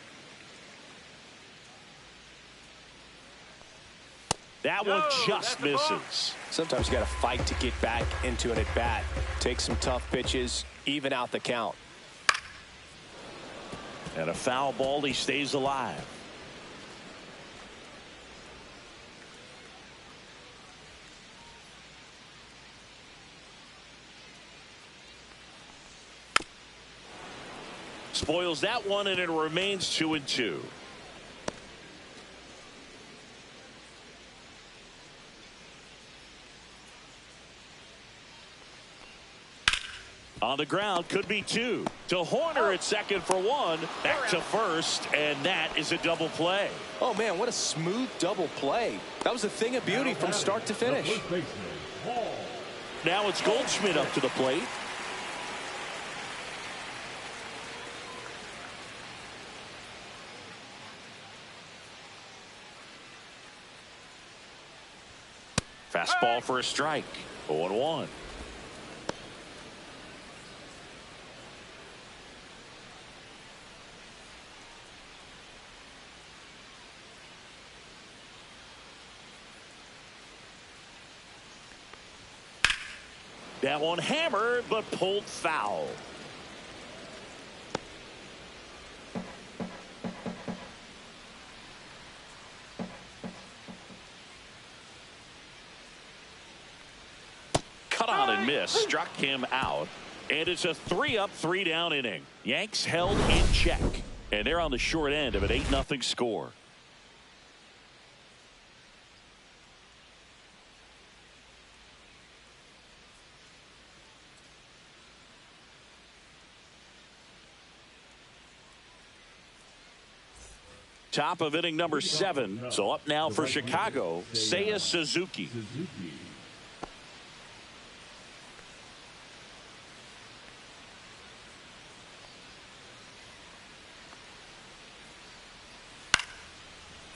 That one just misses. Sometimes you got to fight to get back into an at-bat. Take some tough pitches, even out the count. And a foul ball, he stays alive. Spoils that one, and it remains 2-2. On the ground, could be two. To Horner at second for one. Back to first, and that is a double play. Oh, man, what a smooth double play. That was a thing of beauty from start to finish. Now it's Goldschmidt up to the plate. Fastball for a strike. 0-1. That one hammered, but pulled foul. Cut on and missed. Struck him out. And it's a 3-up, 3-down inning. Yanks held in check. And they're on the short end of an 8-0 score. Top of inning number 7. So up now for Chicago, Seiya Suzuki.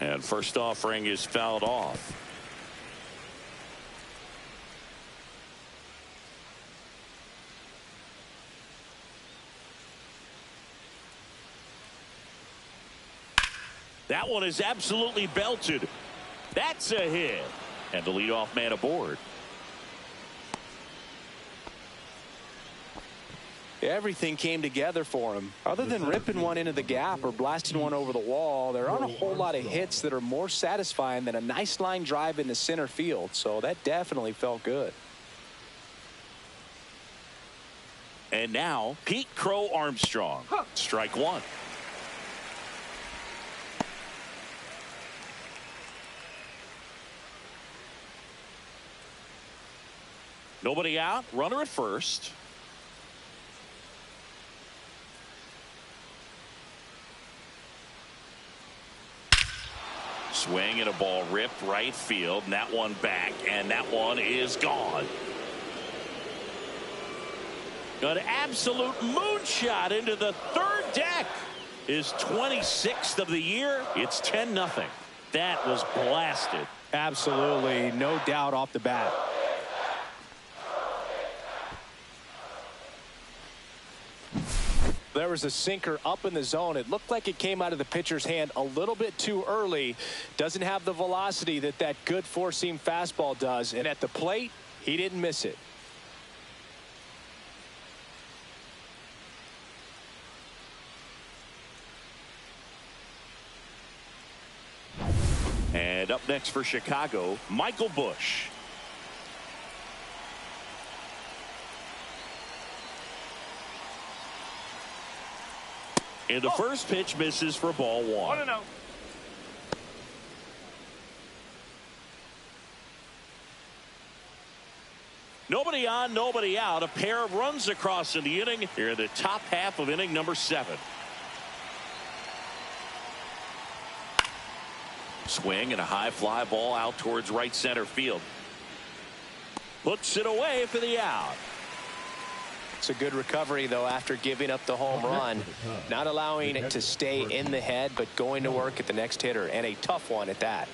And first offering is fouled off. That one is absolutely belted. That's a hit. And the leadoff man aboard. Everything came together for him. Other than ripping one into the gap or blasting one over the wall, there aren't a whole lot of hits that are more satisfying than a nice line drive into center field. So that definitely felt good. And now Pete Crow Armstrong. Strike one. Nobody out. Runner at first. Swing and a ball ripped right field. And that one back. And that one is gone. An absolute moonshot into the third deck. His 26th of the year. It's 10-0. That was blasted. Absolutely. No doubt off the bat. There was a sinker up in the zone. It looked like it came out of the pitcher's hand a little bit too early. Doesn't have the velocity that good four-seam fastball does. And at the plate, he didn't miss it. And up next for Chicago, Michael Busch. And the first pitch misses for ball 1. 1-0. Nobody on, nobody out. A pair of runs across in the inning here in the top half of inning number 7. Swing and a high fly ball out towards right center field. Puts it away for the out. It's a good recovery, though, after giving up the home run. Not allowing it to stay in the head, but going to work at the next hitter, and a tough one at that.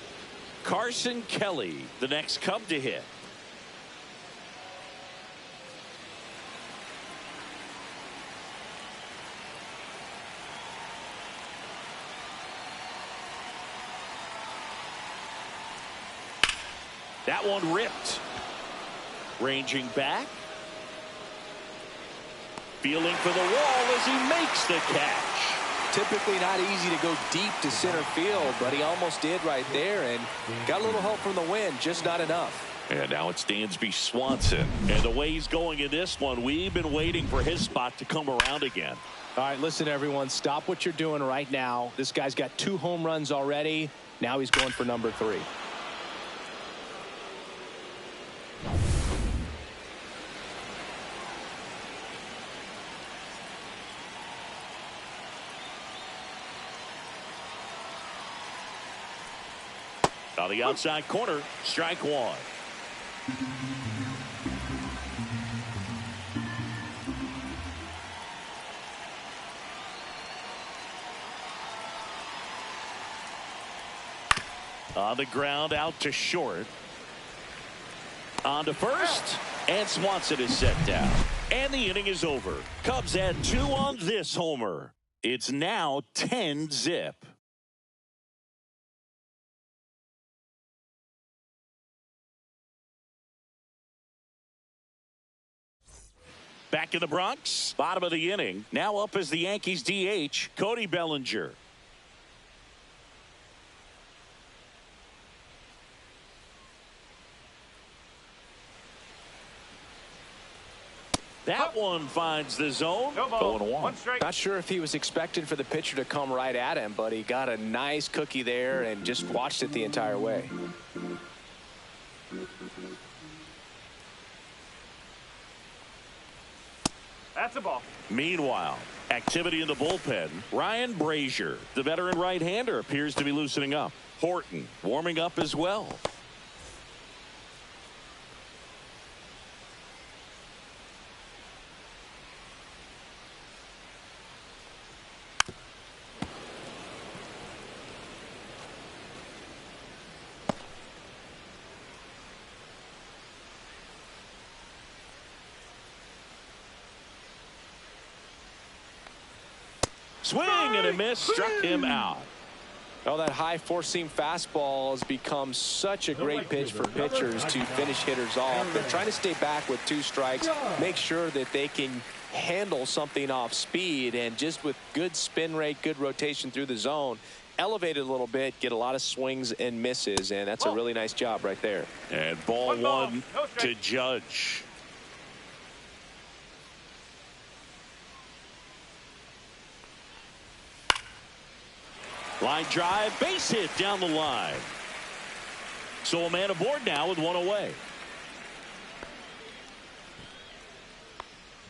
Carson Kelly, the next Cub to hit. That one ripped. Ranging back. Feeling for the wall as he makes the catch. Typically not easy to go deep to center field, but he almost did right there and got a little help from the wind, just not enough. And now it's Dansby Swanson. And the way he's going in this one, we've been waiting for his spot to come around again. All right, listen, everyone, stop what you're doing right now. This guy's got 2 home runs already. Now he's going for number 3. On the outside corner, strike 1. On the ground, out to short. On to first, and Swanson is set down. And the inning is over. Cubs had 2 on this homer. It's now 10-zip. Back in the Bronx, bottom of the inning. Now up as the Yankees DH, Cody Bellinger. That one finds the zone. No ball. 0-1. 1 strike. Not sure if he was expecting for the pitcher to come right at him, but he got a nice cookie there and just watched it the entire way. That's a ball. Meanwhile, activity in the bullpen. Ryan Brazier, the veteran right-hander, appears to be loosening up. Horton warming up as well. Swing and a miss, struck him out. Oh, that high four-seam fastball has become such a great pitch for pitchers to finish hitters off. They're trying to stay back with 2 strikes, make sure that they can handle something off speed, and just with good spin rate, good rotation through the zone, elevate it a little bit, get a lot of swings and misses, and that's a really nice job right there. And ball 1 to Judge. Line drive, base hit down the line. So a man aboard now with 1 away.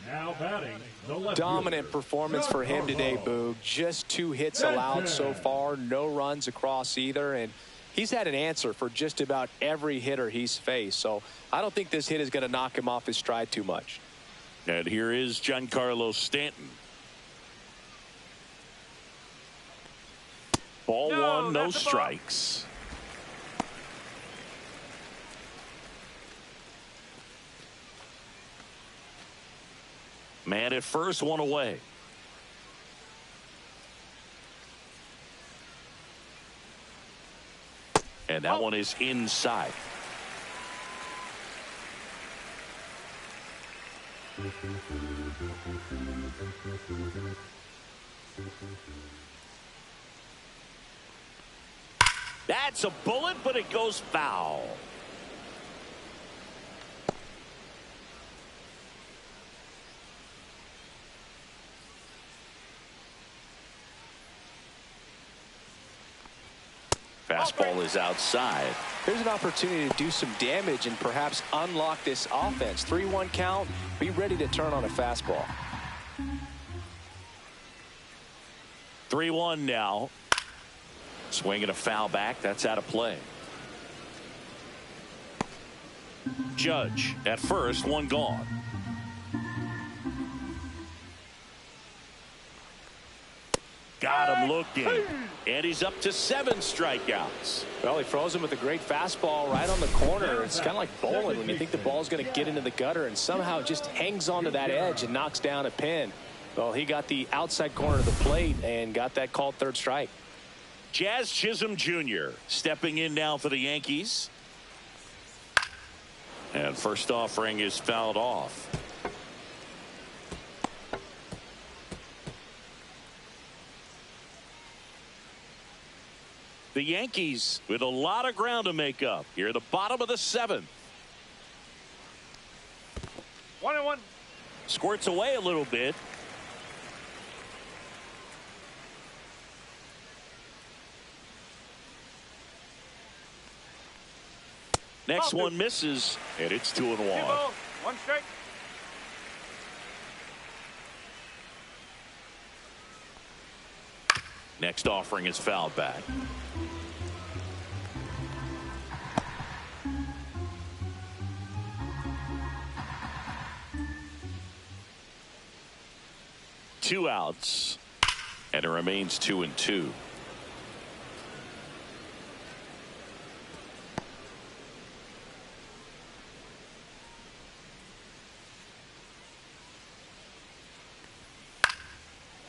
Now batting, the left Dominant fielder, performance for him today, Boog. Just 2 hits allowed so far, no runs across either, and he's had an answer for just about every hitter he's faced. So I don't think this hit is going to knock him off his stride too much. And here is Giancarlo Stanton. Ball 1, no strikes. Man at first, 1 away. And that one is inside. That's a bullet, but it goes foul. Fastball is outside. Here's an opportunity to do some damage and perhaps unlock this offense. 3-1 count. Be ready to turn on a fastball. 3-1 now. Swinging a foul back. That's out of play. Judge at first, one gone. Got him looking. And he's up to 7 strikeouts. Well, he froze him with a great fastball right on the corner. It's kind of like bowling when you think the ball's going to get into the gutter and somehow it just hangs onto that edge and knocks down a pin. Well, he got the outside corner of the plate and got that called third strike. Jazz Chisholm Jr. stepping in now for the Yankees. And first offering is fouled off. The Yankees with a lot of ground to make up here at the bottom of the 7th. 1-1. Squirts away a little bit. Next one misses, and it's 2-1. 1 strike. Next offering is fouled back. Two outs, and it remains 2-2.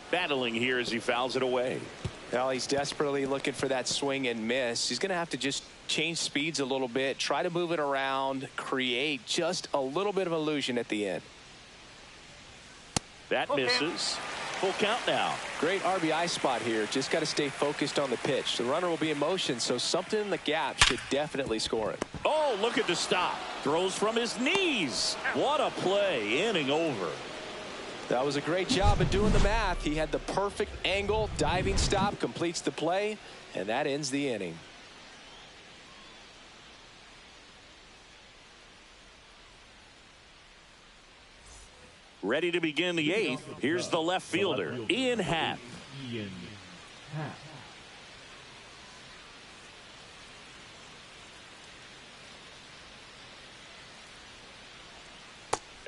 Battling here as he fouls it away. Well, he's desperately looking for that swing and miss. He's going to have to just change speeds a little bit, try to move it around, create just a little bit of illusion at the end. That misses. Full count now. Great RBI spot here. Just got to stay focused on the pitch. The runner will be in motion, so something in the gap should definitely score it. Oh, look at the stop. Throws from his knees. What a play. Inning over. That was a great job of doing the math. He had the perfect angle. Diving stop completes the play, and that ends the inning. Ready to begin the 8th. Here's the left fielder, Ian Happ.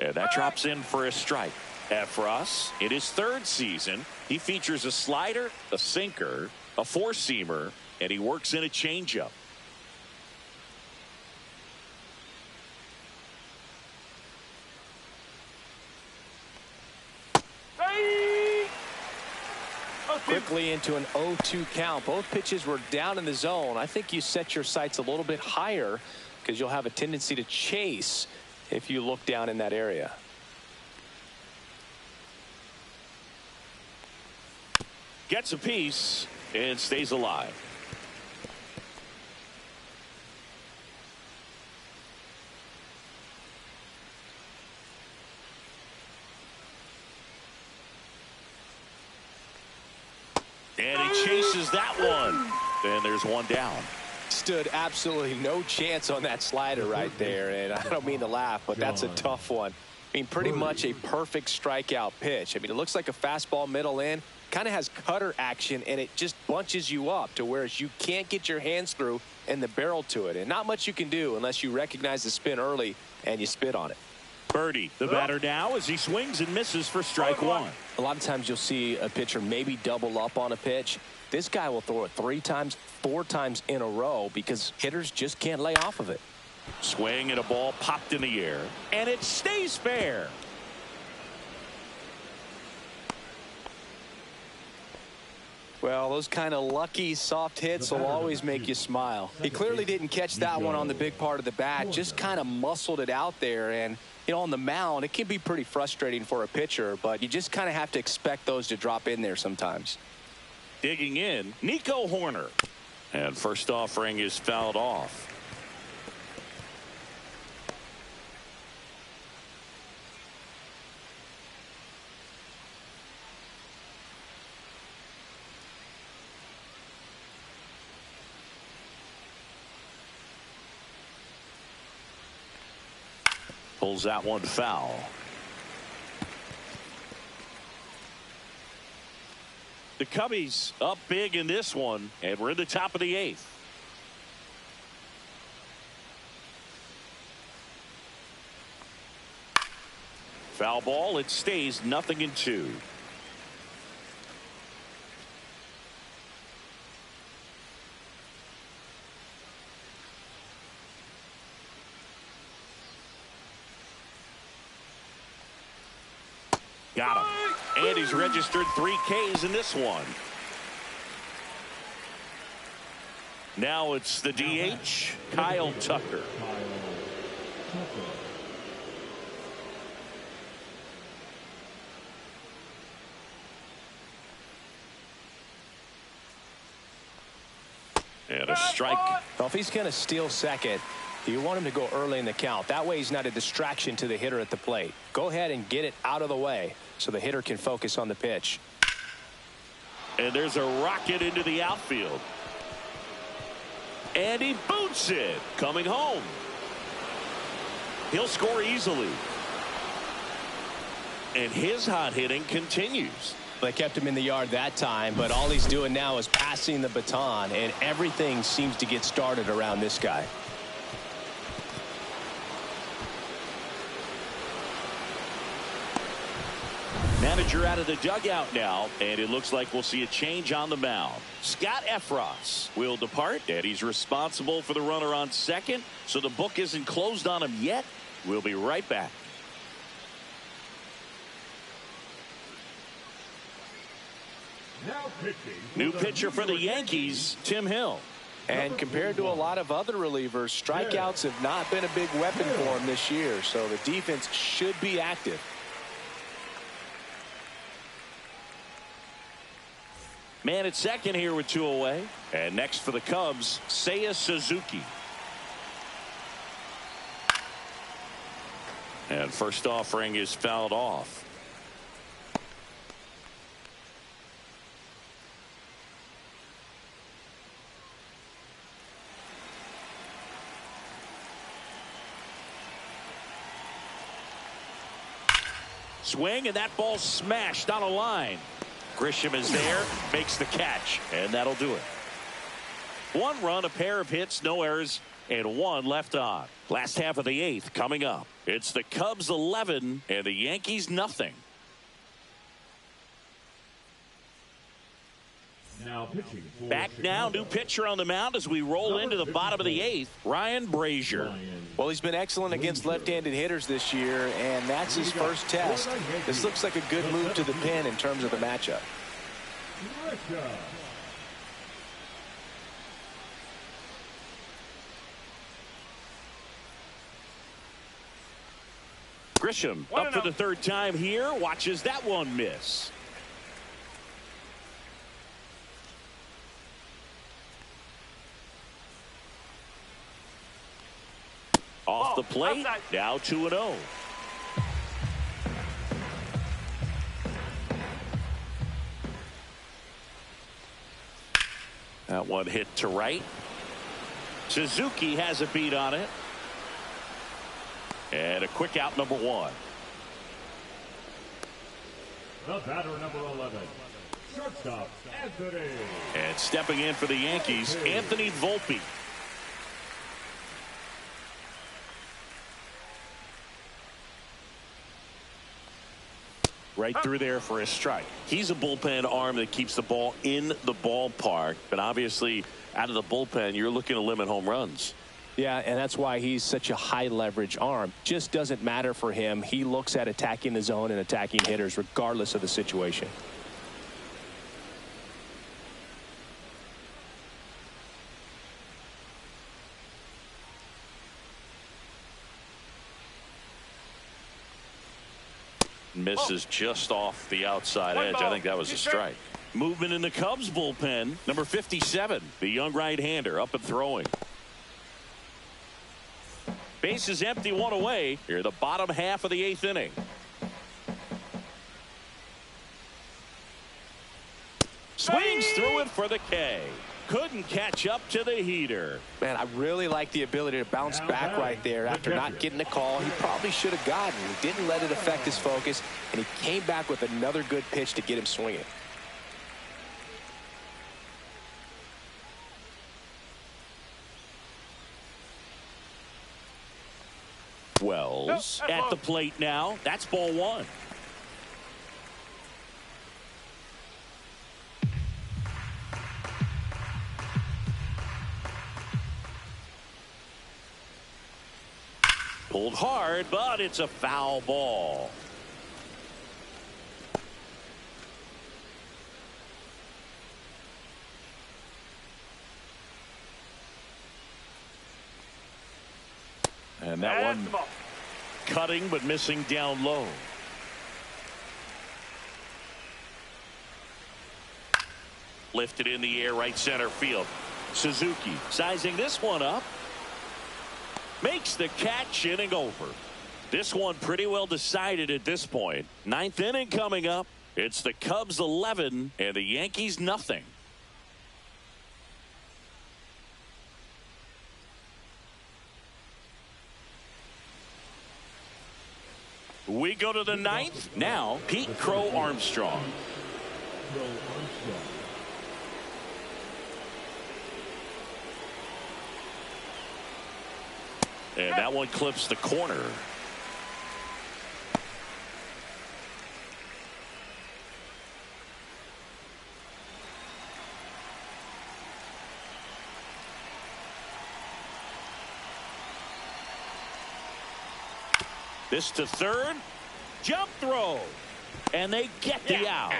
And that drops in for a strike. Efros, in his 3rd season, he features a slider, a sinker, a 4-seamer, and he works in a changeup. Quickly into an 0-2 count. Both pitches were down in the zone. I think you set your sights a little bit higher because you'll have a tendency to chase if you look down in that area. Gets a piece and stays alive. And he chases that one. And there's one down. Stood absolutely no chance on that slider right there. And I don't mean to laugh, but that's a tough one. I mean, pretty much a perfect strikeout pitch. I mean, it looks like a fastball middle in. Kind of has cutter action, and it just bunches you up to where you can't get your hands through and the barrel to it. And not much you can do unless you recognize the spin early and you spit on it. Birdie, the batter now, as he swings and misses for strike 1. A lot of times you'll see a pitcher maybe double up on a pitch. This guy will throw it 3 times, 4 times in a row because hitters just can't lay off of it. Swing and a ball popped in the air, and it stays fair. Well, those kind of lucky soft hits will always make you smile. He clearly didn't catch that one on the big part of the bat, just kind of muscled it out there. And, you know, on the mound, it can be pretty frustrating for a pitcher, but you just kind of have to expect those to drop in there sometimes. Digging in, Nico Horner. And first offering is fouled off. Pulls that one foul. The Cubbies up big in this one, and we're in the top of the 8th. Foul ball. It stays 0-2. Got him. And he's registered 3 Ks in this one. Now it's the DH, Kyle Tucker. And a strike. Well, if he's going to steal second, you want him to go early in the count. That way he's not a distraction to the hitter at the plate. Go ahead and get it out of the way so the hitter can focus on the pitch. And there's a rocket into the outfield. And he boots it. Coming home. He'll score easily. And his hot hitting continues. They kept him in the yard that time, but all he's doing now is passing the baton, and everything seems to get started around this guy. Manager out of the dugout now, and it looks like we'll see a change on the mound. Scott Efros will depart, and he's responsible for the runner on second, so the book isn't closed on him yet. We'll be right back. Now pitching. New pitcher for the Yankees, Tim Hill. And compared to a lot of other relievers, strikeouts have not been a big weapon for him this year, so the defense should be active. Man at second here with 2 away. And next for the Cubs, Seiya Suzuki. And first offering is fouled off. Swing, and that ball smashed on a line. Grisham is there, makes the catch, and that'll do it. 1 run, a pair of hits, no errors, and 1 left on. Last half of the 8th coming up. It's the Cubs 11 and the Yankees nothing. Now pitching. Back now, new pitcher on the mound as we roll into the bottom of the 8th, Ryan Brazier. Well, he's been excellent against left-handed hitters this year, and that's his first test. This looks like a good move to the pin in terms of the matchup. Grisham up for the 3rd time here, watches that one miss. Off the plate, now 2-0. That one hit to right. Suzuki has a beat on it. And a quick out, number 1. The batter, number 11. Shortstop, Anthony. And stepping in for the Yankees, Anthony Volpe. Right through there for a strike. He's a bullpen arm that keeps the ball in the ballpark, but obviously out of the bullpen you're looking to limit home runs. Yeah, and that's why he's such a high leverage arm. Just doesn't matter for him. He looks at attacking the zone and attacking hitters regardless of the situation. Misses just off the outside edge. I think that was a strike. Movement in the Cubs bullpen. Number 57, the young right-hander, up and throwing. Base is empty, one away. Here, the bottom half of the 8th inning. Swings through it for the K. Couldn't catch up to the heater. Man, I really like the ability to bounce back right there after not getting the call he probably should have gotten. He didn't let it affect his focus, and he came back with another good pitch to get him swinging. Wells at the plate now. That's ball one. Pulled hard, but it's a foul ball. And that one cutting but missing down low. Lifted in the air, right center field. Suzuki sizing this one up. Makes the catch, inning over. This one pretty well decided at this point. 9th inning coming up. It's the Cubs 11 and the Yankees nothing. We go to the 9th. Now, Pete Crow Armstrong. And that one clips the corner. This to third. Jump throw. And they get the out.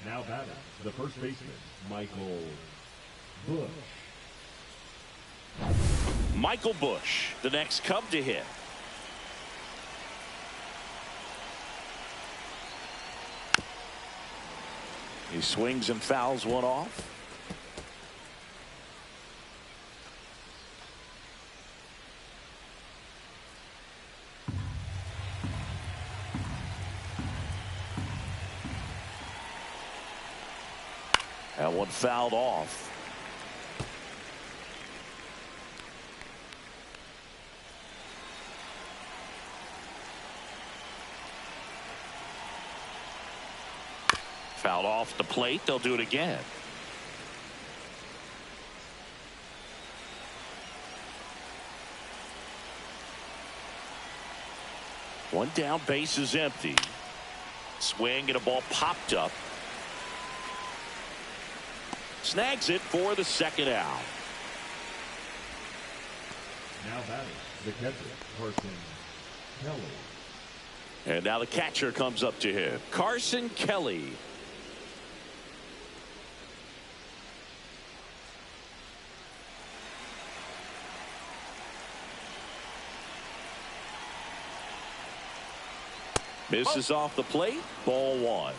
Now batting, the first baseman, Michael Bush. Michael Bush, the next Cub to hit. He swings and fouls one off. That one fouled off. Fouled off the plate. They'll do it again. One down, base is empty. Swing and a ball popped up. Snags it for the second out. Now batting, the catcher, Carson Kelly. And now the catcher comes up to hit. Carson Kelly. Misses off the plate. Ball one.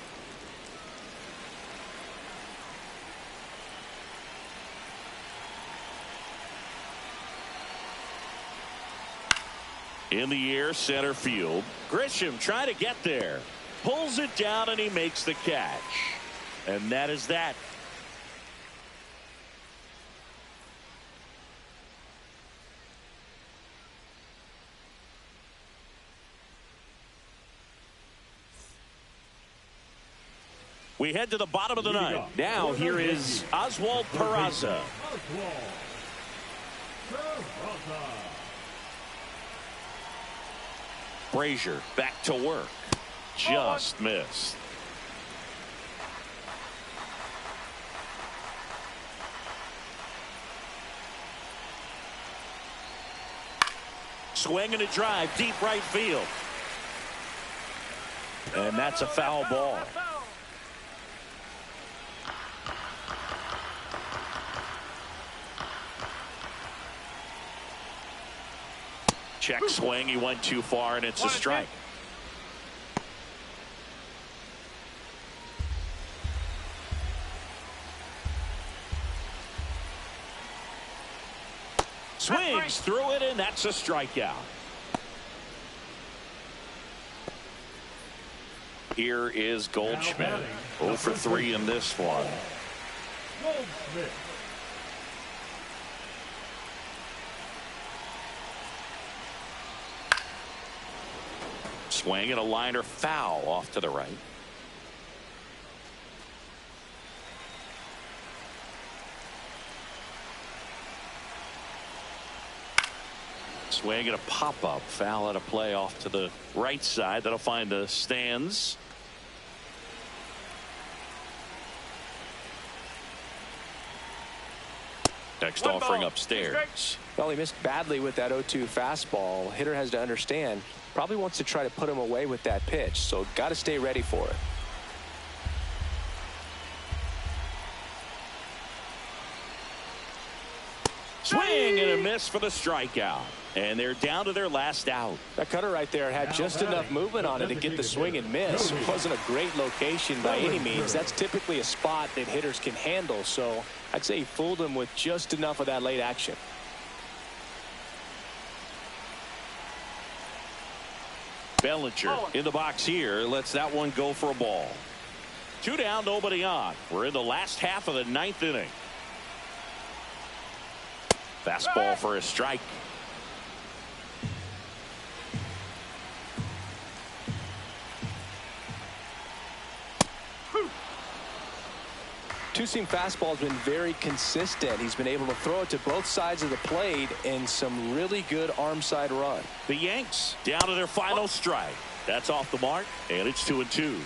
In the air, center field. Grisham trying to get there. Pulls it down and he makes the catch. And that is that. We head to the bottom of the ninth. Now here is Oswald Peraza. Brazier back to work. Just missed. Swing and a drive deep right field. And that's a foul ball. Check swing. He went too far and it's a strike. Swings through it, and that's a strikeout. Here is Goldschmidt. 0 for 3 in this one. Goldschmidt. Swing and a liner foul off to the right. Swing and a pop-up foul at a play off to the right side. That'll find the stands. Next offering upstairs. Well, he missed badly with that 0-2 fastball. Hitter has to understand, probably wants to try to put him away with that pitch, so got to stay ready for it. Swing and a miss for the strikeout. And they're down to their last out. That cutter right there had just enough movement on it to get the swing and miss. It wasn't a great location by any means. That's typically a spot that hitters can handle, so I'd say he fooled him with just enough of that late action. Bellinger in the box here lets that one go for a ball. 2 down, nobody on. We're in the last half of the 9th inning. Fastball for a strike. Two-seam fastball has been very consistent. He's been able to throw it to both sides of the plate and some really good arm side run. The Yanks down to their final strike. That's off the mark, and it's 2-2.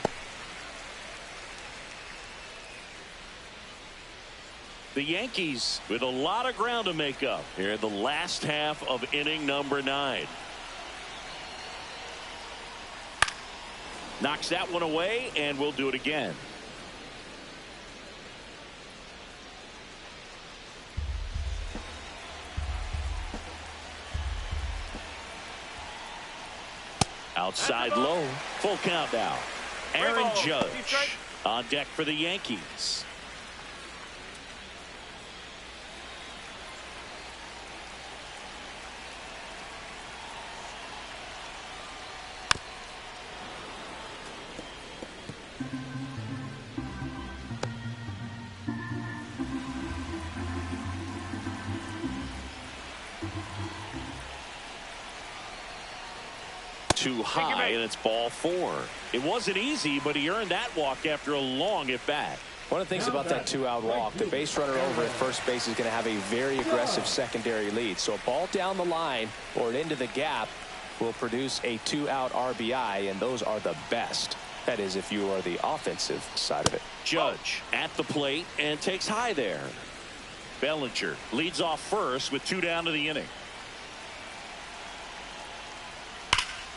The Yankees with a lot of ground to make up here in the last half of inning number 9. Knocks that one away, and we'll do it again. Outside low. Full count now. Aaron Judge on deck for the Yankees. Too high, and it's ball 4. It wasn't easy, but he earned that walk after a long at bat. One of the things about that 2-out walk, the base runner over at first base is going to have a very aggressive secondary lead. So a ball down the line or into the gap will produce a 2-out RBI, and those are the best. That is, if you are the offensive side of it. Judge at the plate and takes high there. Bellinger leads off first with 2 down to the inning.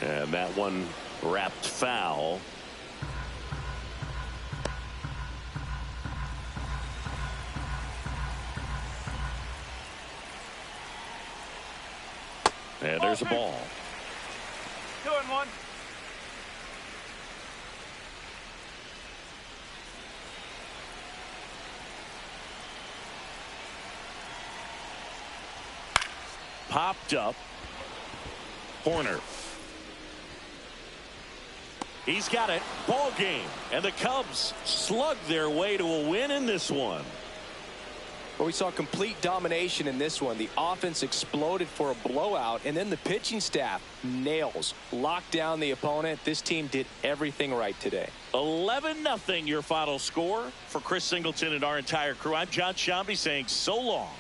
And that one wrapped foul. And there's a ball. 2-1. Popped up. Corner. He's got it. Ball game. And the Cubs slug their way to a win in this one. Well, we saw complete domination in this one. The offense exploded for a blowout, and then the pitching staff nails, locked down the opponent. This team did everything right today. 11-0 your final score. For Chris Singleton and our entire crew, I'm John Shambi saying so long.